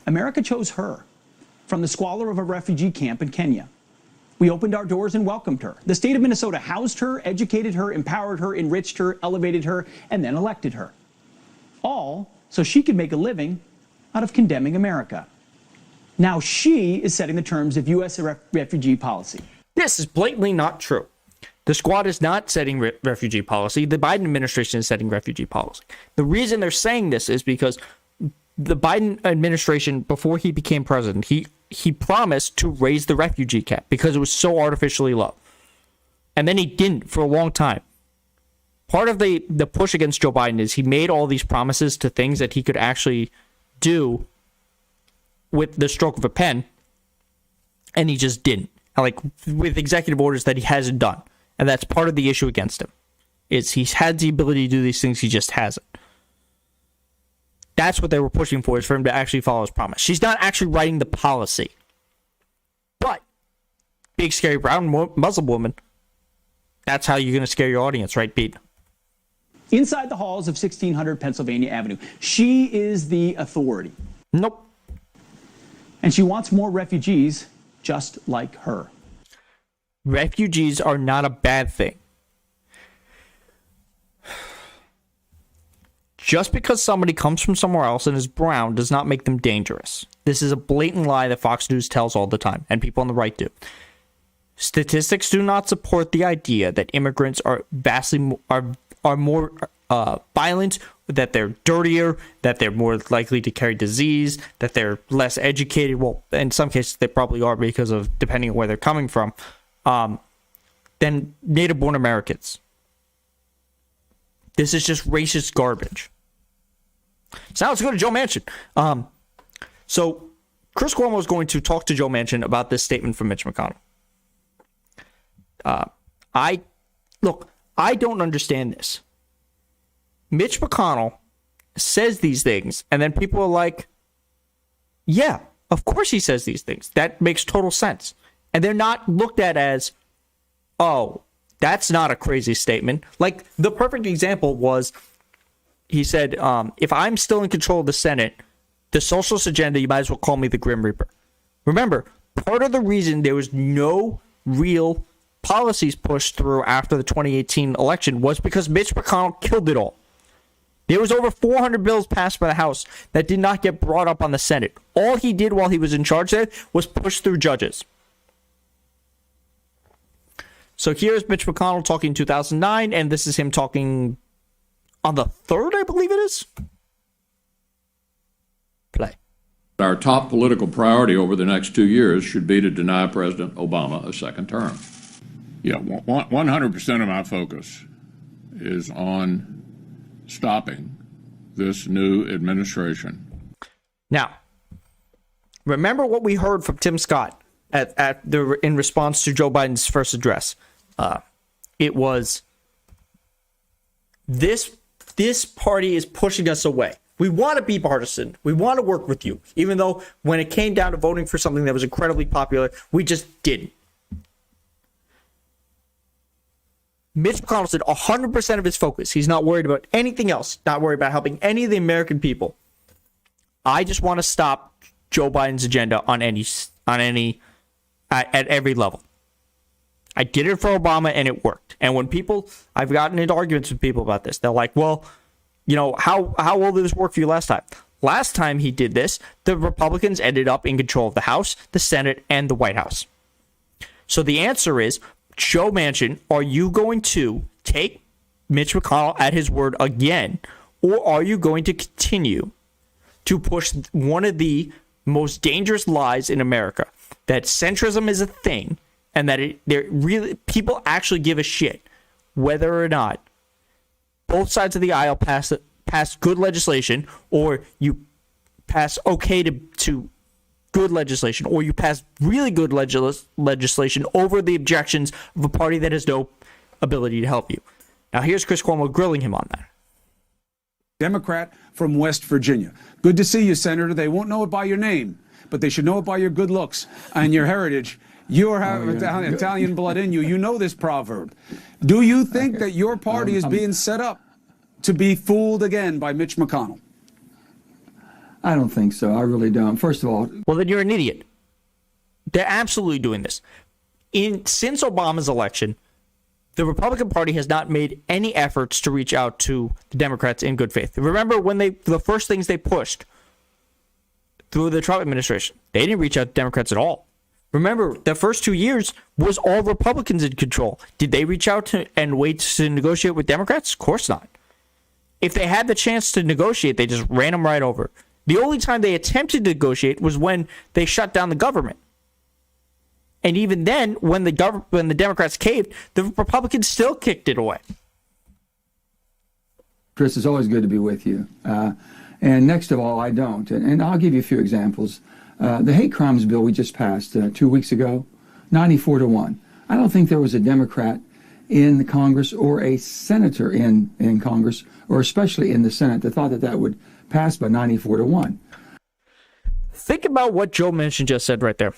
America chose her from the squalor of a refugee camp in Kenya. We opened our doors and welcomed her. The state of Minnesota housed her, educated her, empowered her, enriched her, elevated her, and then elected her. All so she could make a living out of condemning America. Now she is setting the terms of U.S. refugee policy. This is blatantly not true. The squad is not setting refugee policy. The Biden administration is setting refugee policy. The reason they're saying this is because the Biden administration, before he became president, he promised to raise the refugee cap because it was so artificially low. And then he didn't for a long time. Part of the push against Joe Biden is he made all these promises to things that he could actually do with the stroke of a pen, and he just didn't. Like with executive orders that he hasn't done. And that's part of the issue against him. Is he's had the ability to do these things, he just hasn't. That's what they were pushing for, is for him to actually follow his promise. She's not actually writing the policy. But, big scary brown Muslim woman, that's how you're going to scare your audience, right, Pete? Inside the halls of 1600 Pennsylvania Avenue, she is the authority. Nope. And she wants more refugees just like her. Refugees are not a bad thing. Just because somebody comes from somewhere else and is brown does not make them dangerous. This is a blatant lie that Fox News tells all the time, and people on the right do. Statistics do not support the idea that immigrants are more violent, that they're dirtier, that they're more likely to carry disease, that they're less educated. Well, in some cases they probably are because of depending on where they're coming from, than native-born Americans. This is just racist garbage. So now let's go to Joe Manchin. So Chris Cuomo is going to talk to Joe Manchin about this statement from Mitch McConnell. I don't understand this. Mitch McConnell says these things, and then people are like, yeah, of course he says these things. That makes total sense. And they're not looked at as, oh, that's not a crazy statement. Like, the perfect example was, he said, if I'm still in control of the Senate, the socialist agenda, you might as well call me the Grim Reaper. Remember, part of the reason there was no real policies pushed through after the 2018 election was because Mitch McConnell killed it all. There was over 400 bills passed by the House that did not get brought up on the Senate. All he did while he was in charge there was push through judges. So here's Mitch McConnell talking in 2009, and this is him talking on the 3rd, I believe it is. Play. Our top political priority over the next 2 years should be to deny President Obama a second term. Yeah, 100% of my focus is on stopping this new administration. Now, remember what we heard from Tim Scott in response to Joe Biden's first address. It was, this party is pushing us away. We want to be partisan. We want to work with you. Even though when it came down to voting for something that was incredibly popular, we just didn't. Mitch McConnell said 100% of his focus. He's not worried about anything else. Not worried about helping any of the American people. I just want to stop Joe Biden's agenda at every level. I did it for Obama and it worked. And when I've gotten into arguments with people about this. They're like, well, you know, how well did this work for you last time? Last time he did this, the Republicans ended up in control of the House, the Senate, and the White House. So the answer is, Joe Manchin, are you going to take Mitch McConnell at his word again, or are you going to continue to push one of the most dangerous lies in America, that centrism is a thing and that people actually give a shit whether or not both sides of the aisle pass good legislation, or you pass okay to good legislation, or you pass really good legislation over the objections of a party that has no ability to help you. Now here's Chris Cuomo grilling him on that. Democrat from West Virginia. Good to see you, Senator. They won't know it by your name, but they should know it by your good looks and your heritage. You have Italian blood in you. You know this proverb. Do you think that your party is being set up to be fooled again by Mitch McConnell? I don't think so. I really don't. First of all, well, then you're an idiot. They're absolutely doing this. Since Obama's election, the Republican Party has not made any efforts to reach out to the Democrats in good faith. Remember when the first things they pushed through the Trump administration, they didn't reach out to Democrats at all. Remember, the first 2 years was all Republicans in control. Did they reach out to and wait to negotiate with Democrats? Of course not. If they had the chance to negotiate, they just ran them right over. The only time they attempted to negotiate was when they shut down the government. And even then, when the Democrats caved, the Republicans still kicked it away. Chris, it's always good to be with you. And next of all, I don't. And I'll give you a few examples. The hate crimes bill we just passed 2 weeks ago, 94-1. I don't think there was a Democrat in the Congress or a senator in Congress, or especially in the Senate, that thought that would pass by 94-1. Think about what Joe Manchin just said right there.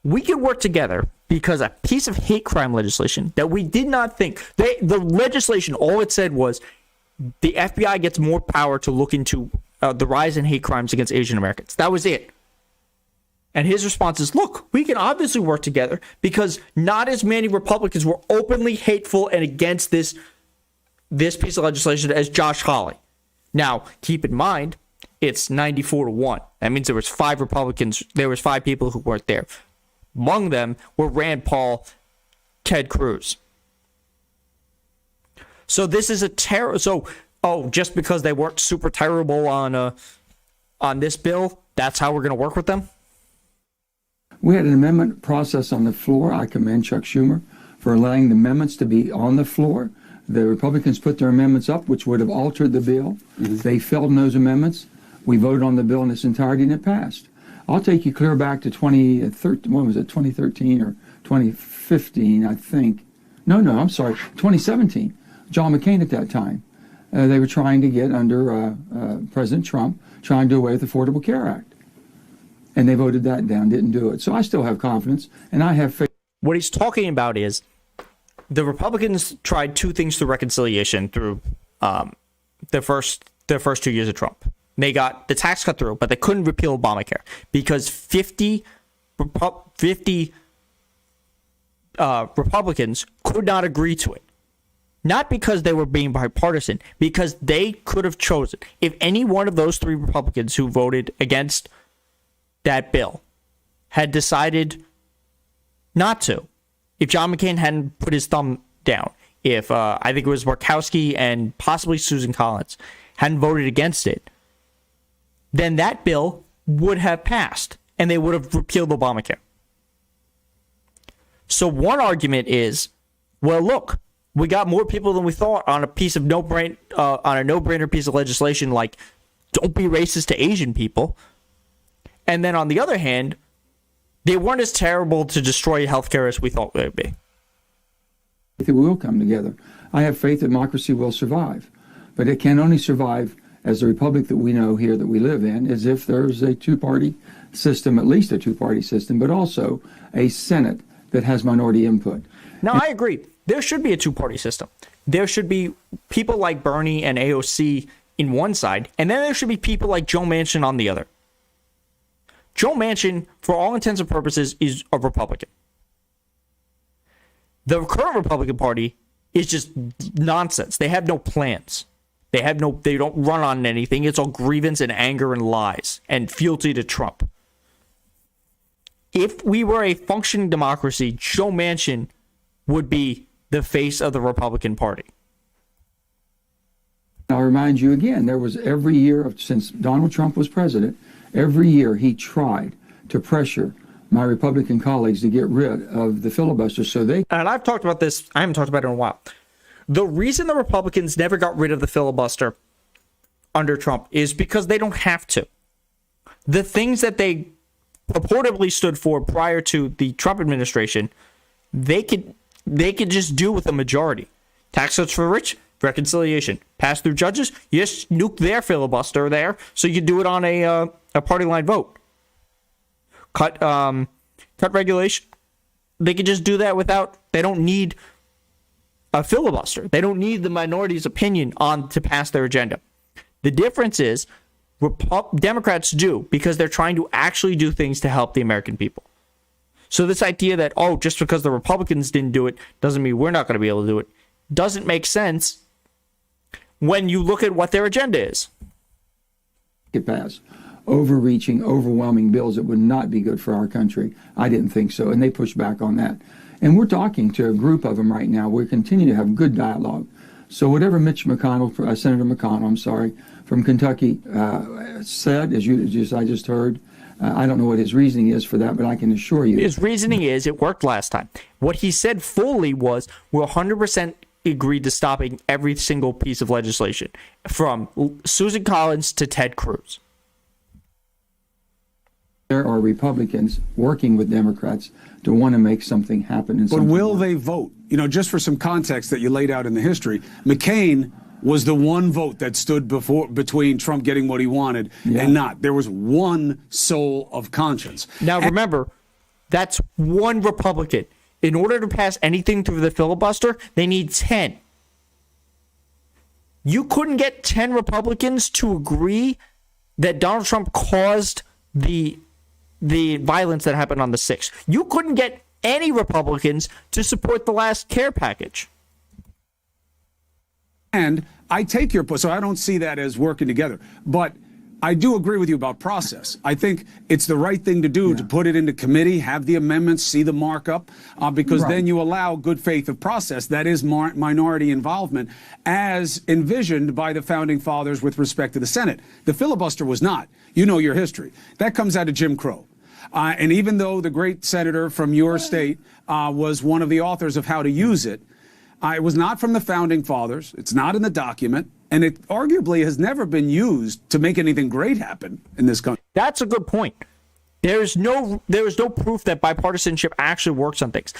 We could work together because a piece of hate crime legislation that we did not think, the legislation, all it said was the FBI gets more power to look into the rise in hate crimes against Asian Americans. That was it. And his response is, look, we can obviously work together because not as many Republicans were openly hateful and against this piece of legislation as Josh Hawley. Now, keep in mind, it's 94-1. That means there was 5 Republicans. There was 5 people who weren't there. Among them were Rand Paul, Ted Cruz. So this is a terror. So, just because they weren't super terrible on this bill, that's how we're going to work with them? We had an amendment process on the floor. I commend Chuck Schumer for allowing the amendments to be on the floor. The Republicans put their amendments up, which would have altered the bill. Mm-hmm. They failed in those amendments. We voted on the bill in its entirety, and it passed. I'll take you clear back to 2013. What was it, 2013 or 2015, I think. No, I'm sorry, 2017. John McCain at that time. They were trying to get under President Trump, trying to do away with the Affordable Care Act. And they voted that down, didn't do it. So I still have confidence, and I have faith. What he's talking about is the Republicans tried 2 things through reconciliation through the first 2 years of Trump. They got the tax cut through, but they couldn't repeal Obamacare because 50 Republicans could not agree to it. Not because they were being bipartisan, because they could have chosen. If any one of those 3 Republicans who voted against that bill had decided not to, if John McCain hadn't put his thumb down, if I think it was Murkowski and possibly Susan Collins hadn't voted against it, then that bill would have passed and they would have repealed Obamacare. So one argument is, well, look, we got more people than we thought on a piece of no-brainer piece of legislation like don't be racist to Asian people. And then on the other hand, they weren't as terrible to destroy healthcare as we thought they would be. I think we will come together. I have faith that democracy will survive, but it can only survive as the republic that we know here that we live in is if there's a 2-party system, at least a 2-party system, but also a Senate that has minority input. Now, I agree. There should be a 2-party system. There should be people like Bernie and AOC in one side, and then there should be people like Joe Manchin on the other. Joe Manchin, for all intents and purposes, is a Republican. The current Republican Party is just nonsense. They have no plans. They don't run on anything. It's all grievance and anger and lies and fealty to Trump. If we were a functioning democracy, Joe Manchin would be the face of the Republican Party. I'll remind you again, there was every year since Donald Trump was president, every year he tried to pressure my Republican colleagues to get rid of the filibuster so they... And I've talked about this, I haven't talked about it in a while. The reason the Republicans never got rid of the filibuster under Trump is because they don't have to. The things that they purportedly stood for prior to the Trump administration, they could just do with a majority. Tax cuts for the rich, reconciliation. Pass through judges, you just nuke their filibuster there so you can do it on a party line vote. Cut regulation. They could just do that without, they don't need a filibuster. They don't need the minority's opinion to pass their agenda. The difference is Democrats do, because they're trying to actually do things to help the American people. So this idea that, just because the Republicans didn't do it doesn't mean we're not going to be able to do it, doesn't make sense when you look at what their agenda is. Get passed. Overreaching, overwhelming bills that would not be good for our country. I didn't think so, and they pushed back on that. And we're talking to a group of them right now. We continue to have good dialogue. So whatever Senator McConnell, from Kentucky said, as I just heard, I don't know what his reasoning is for that, but I can assure you. His reasoning is it worked last time. What he said fully was we're 100% agreed to stopping every single piece of legislation, from Susan Collins to Ted Cruz. There are Republicans working with Democrats to want to make something happen. But will they vote? Just for some context that you laid out in the history, McCain was the one vote that stood between Trump getting what he wanted and not. There was one soul of conscience. Now, remember, that's one Republican. In order to pass anything through the filibuster, they need 10. You couldn't get 10 Republicans to agree that Donald Trump caused the violence that happened on the 6th. You couldn't get any Republicans to support the last care package. And I take your point, so I don't see that as working together. But I do agree with you about process. I think it's the right thing to do to put it into committee, have the amendments, see the markup, because then you allow good faith of process. That is minority involvement as envisioned by the founding fathers with respect to the Senate. The filibuster was not. You know your history. That comes out of Jim Crow. And even though the great senator from your state was one of the authors of how to use it, it was not from the founding fathers. It's not in the document. And it arguably has never been used to make anything great happen in this country. That's a good point. There is no proof that bipartisanship actually works on things.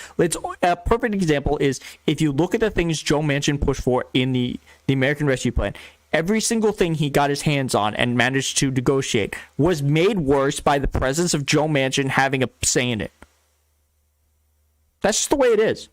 A perfect example is if you look at the things Joe Manchin pushed for in the American Rescue Plan. Every single thing he got his hands on and managed to negotiate was made worse by the presence of Joe Manchin having a say in it. That's just the way it is.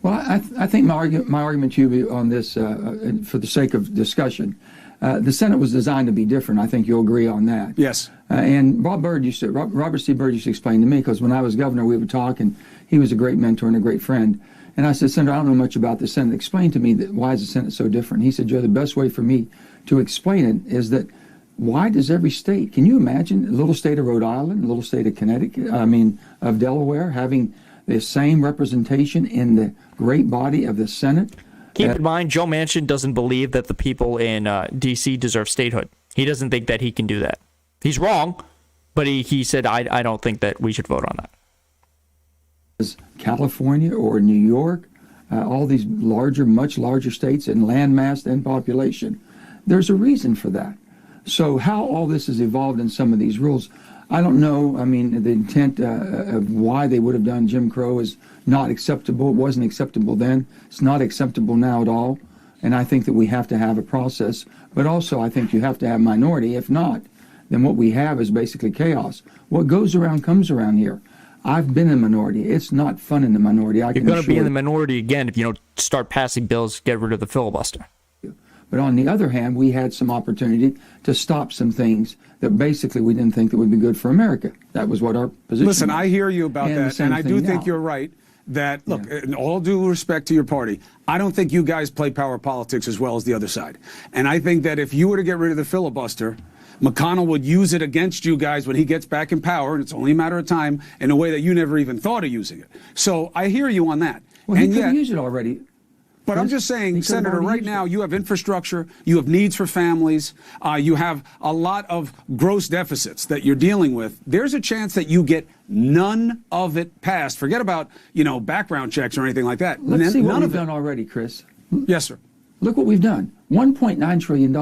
Well, I think my argument to you on this, for the sake of discussion, the Senate was designed to be different. I think you'll agree on that. Yes. And Robert C. Byrd used to explain to me, because when I was governor, we would talk, and he was a great mentor and a great friend. And I said, Senator, I don't know much about the Senate. Explain to me why is the Senate so different? He said, Joe, the best way for me to explain it is that why does every state, can you imagine a little state of Rhode Island, a little state of Connecticut, of Delaware, having the same representation in the great body of the Senate? Keep in mind, Joe Manchin doesn't believe that the people in D.C. deserve statehood. He doesn't think that he can do that. He's wrong, but he said, I don't think that we should vote on that. California or New York, all these much larger states in landmass and population, there's a reason for that. So how all this has evolved in some of these rules, I don't know. I mean, the intent of why they would have done Jim Crow is not acceptable. It wasn't acceptable then. It's not acceptable now at all. And I think that we have to have a process. But also, I think you have to have minority. If not, then what we have is basically chaos. What goes around comes around here. I've been in the minority. It's not fun in the minority. You're going to be in the minority again if you don't start passing bills, get rid of the filibuster. But on the other hand, we had some opportunity to stop some things that basically we didn't think that would be good for America. That was what our position was. Listen, I hear you about that, and I do think you're right that, look, in all due respect to your party, I don't think you guys play power politics as well as the other side. And I think that if you were to get rid of the filibuster, McConnell would use it against you guys when he gets back in power, and it's only a matter of time, in a way that you never even thought of using it. So I hear you on that. Well, he could have used it already. But I'm just saying, Senator, right now you have infrastructure, you have needs for families, you have a lot of gross deficits that you're dealing with. There's a chance that you get none of it passed. Forget about, background checks or anything like that. Let's see what we've done already, Chris. Yes, sir. Look what we've done. $1.9 trillion.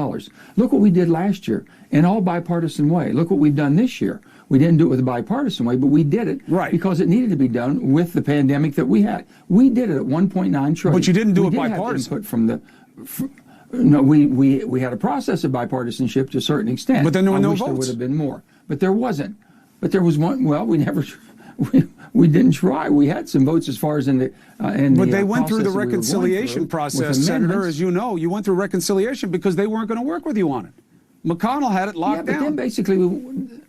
Look what we did last year in all bipartisan way. Look what we've done this year. We didn't do it with a bipartisan way, but we did it because it needed to be done with the pandemic that we had. We did it at 1.9 trillion. But you didn't do it bipartisan. Input from the. No, we had a process of bipartisanship to a certain extent. But then there were no votes. votes. There would have been more, but there wasn't. But there was one. Well, we never. We didn't try. We had some votes as far as in the. But they went through the reconciliation process, Senator. As you know, you went through reconciliation because they weren't going to work with you on it. McConnell had it locked down. But then basically.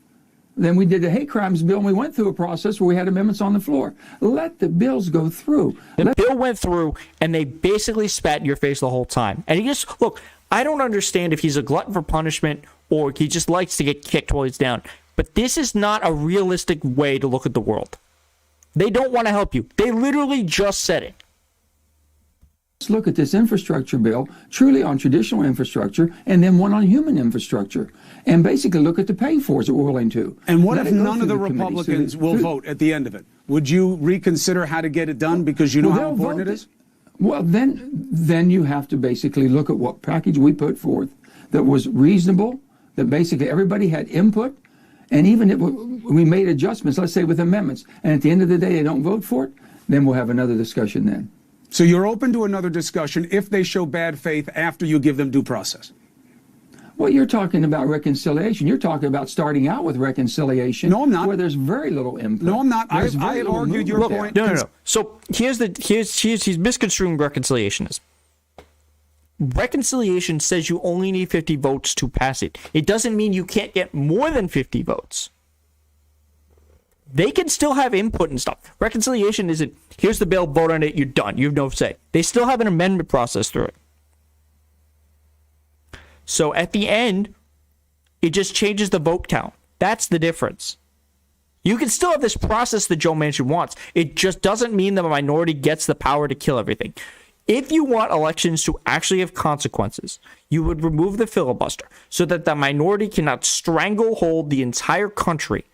Then we did the hate crimes bill, and we went through a process where we had amendments on the floor. Let the bills go through. The bill went through, and they basically spat in your face the whole time. And he just, look, I don't understand if he's a glutton for punishment or he just likes to get kicked while he's down. But this is not a realistic way to look at the world. They don't want to help you. They literally just said it. Let's look at this infrastructure bill, truly on traditional infrastructure, and then one on human infrastructure. And basically look at the pay-fors that we're willing to. And what if none of the Republicans will vote at the end of it? Would you reconsider how to get it done because you know how important it is? Well, then you have to basically look at what package we put forth that was reasonable, that basically everybody had input, and even if we made adjustments, let's say with amendments, and at the end of the day they don't vote for it, then we'll have another discussion then. So you're open to another discussion if they show bad faith after you give them due process? Well, you're talking about reconciliation. You're talking about starting out with reconciliation. No, I'm not. Where there's very little input. No, I'm not. I had argued your point. No. So he's misconstruing reconciliationism. Reconciliation says you only need 50 votes to pass it. It doesn't mean you can't get more than 50 votes. They can still have input and stuff. Reconciliation isn't, here's the bill, vote on it, you're done. You have no say. They still have an amendment process through it. So at the end, it just changes the vote count. That's the difference. You can still have this process that Joe Manchin wants. It just doesn't mean the minority gets the power to kill everything. If you want elections to actually have consequences, you would remove the filibuster so that the minority cannot stranglehold the entire country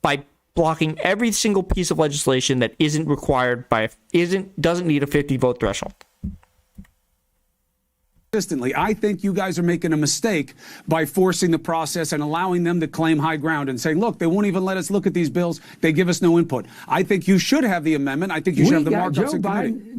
by blocking every single piece of legislation that doesn't need a 50 vote threshold. Consistently, I think you guys are making a mistake by forcing the process and allowing them to claim high ground and saying, look, they won't even let us look at these bills. They give us no input. I think you should have the amendment. I think you should have the markups in committee.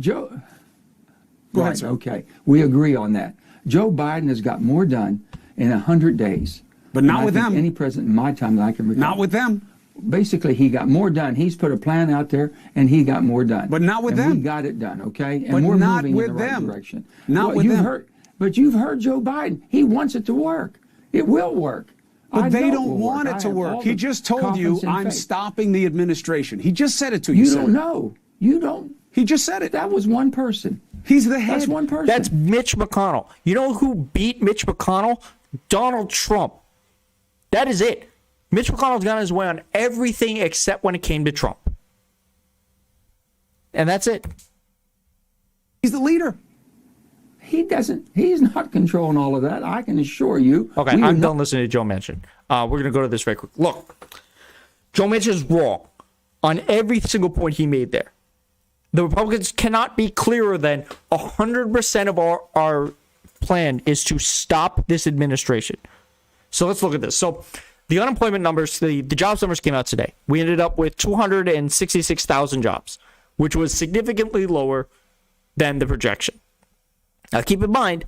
Go ahead, sir. Okay, we agree on that. Joe Biden has got more done in 100 days. But not with them. Any president in my time that I can recall. Not with them. Basically, he got more done. He's put a plan out there, and he got more done. But not with them. We got it done, okay? And but we're not moving with in the right them. direction. Not with them. But you've heard Joe Biden. He wants it to work. It will work. But they don't want it to work. He just told you, I'm stopping the administration. He just said it to you. You don't know. You don't. He just said it. That was one person. He's the head. That's one person. That's Mitch McConnell. You know who beat Mitch McConnell? Donald Trump. That is it. Mitch McConnell's gone his way on everything except when it came to Trump. And that's it. He's the leader. He's not controlling all of that. I can assure you. Okay, I'm done listening to Joe Manchin. We're going to go to this very quick. Look, Joe Manchin is wrong on every single point he made there. The Republicans cannot be clearer than 100% of our plan is to stop this administration. So let's look at this. So the unemployment numbers, the jobs numbers came out today. We ended up with 266,000 jobs, which was significantly lower than the projection. Now keep in mind,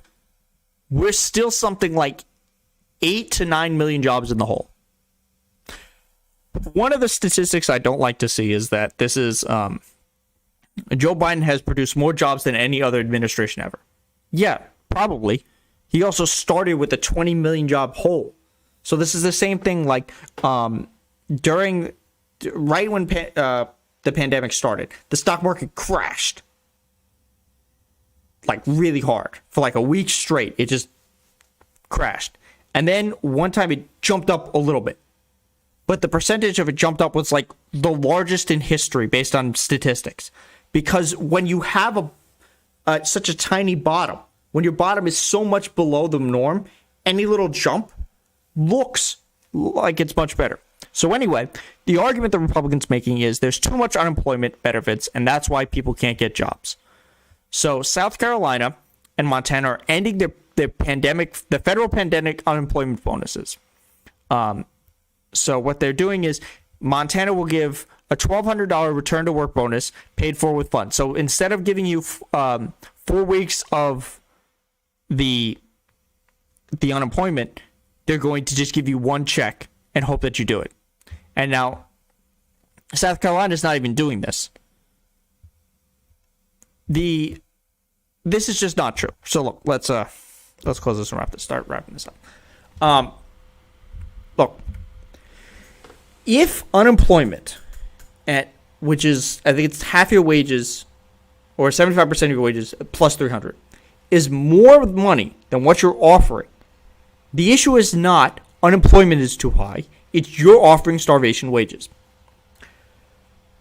we're still something like 8 to 9 million jobs in the hole. One of the statistics I don't like to see is that this is Joe Biden has produced more jobs than any other administration ever. Yeah, probably. He also started with a 20 million job hole. So this is the same thing like right when the pandemic started, the stock market crashed like really hard for like a week straight. It just crashed. And then one time it jumped up a little bit. But the percentage of it jumped up was like the largest in history based on statistics. Because when you have such a tiny bottom, when your bottom is so much below the norm, any little jump looks like it's much better. So anyway, the argument the Republicans making is there's too much unemployment benefits, and that's why people can't get jobs. So South Carolina and Montana are ending the federal pandemic unemployment bonuses. So what they're doing is Montana will give a $1,200 return to work bonus paid for with funds. So instead of giving you 4 weeks of the unemployment, they're going to just give you one check and hope that you do it. And now South Carolina is not even doing this. This is just not true. So look, let's close this and start wrapping this up. Look, if unemployment which is, I think it's half your wages or 75% of your wages plus 300 is more money than what you're offering, the issue is not unemployment is too high. It's you're offering starvation wages.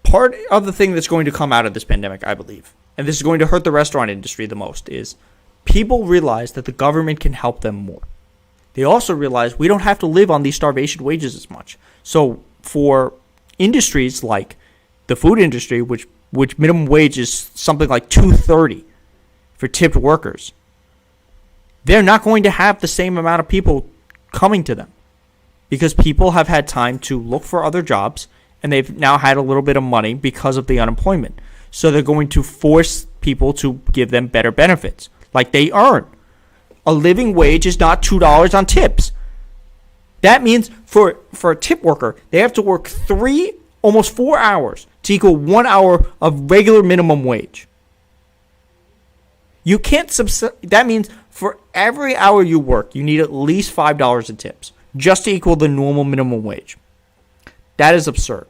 Part of the thing that's going to come out of this pandemic, I believe, and this is going to hurt the restaurant industry the most, is people realize that the government can help them more. They also realize we don't have to live on these starvation wages as much. So for industries like the food industry, which minimum wage is something like $2.30 for tipped workers, they're not going to have the same amount of people coming to them because people have had time to look for other jobs and they've now had a little bit of money because of the unemployment. So they're going to force people to give them better benefits like they earn. A living wage is not $2 on tips. That means for a tip worker, they have to work almost 4 hours to equal 1 hour of regular minimum wage. You can't that means for every hour you work, you need at least $5 in tips just to equal the normal minimum wage. That is absurd.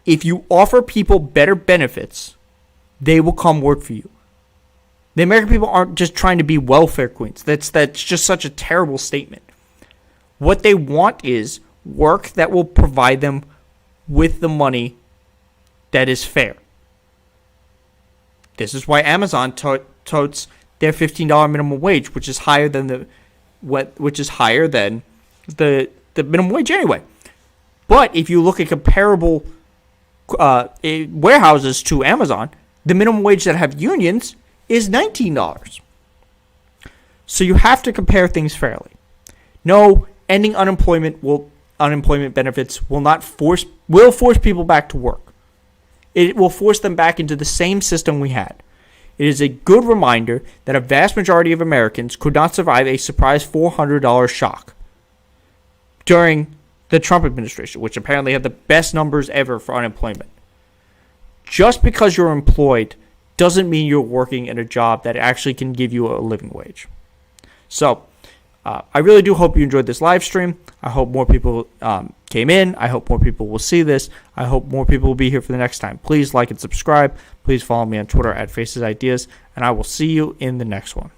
If you offer people better benefits, they will come work for you. The American people aren't just trying to be welfare queens. That's just such a terrible statement. What they want is work that will provide them with the money that is fair. This is why Amazon totes their $15 minimum wage, which is higher than the minimum wage anyway. But if you look at comparable warehouses to Amazon, the minimum wage that have unions is $19. So you have to compare things fairly. No, ending unemployment benefits will force people back to work. It will force them back into the same system we had. It is a good reminder that a vast majority of Americans could not survive a surprise $400 shock during the Trump administration, which apparently had the best numbers ever for unemployment. Just because you're employed doesn't mean you're working in a job that actually can give you a living wage. So, I really do hope you enjoyed this live stream. I hope more people came in. I hope more people will see this. I hope more people will be here for the next time. Please like and subscribe. Please follow me on Twitter @FacesIdeas, and I will see you in the next one.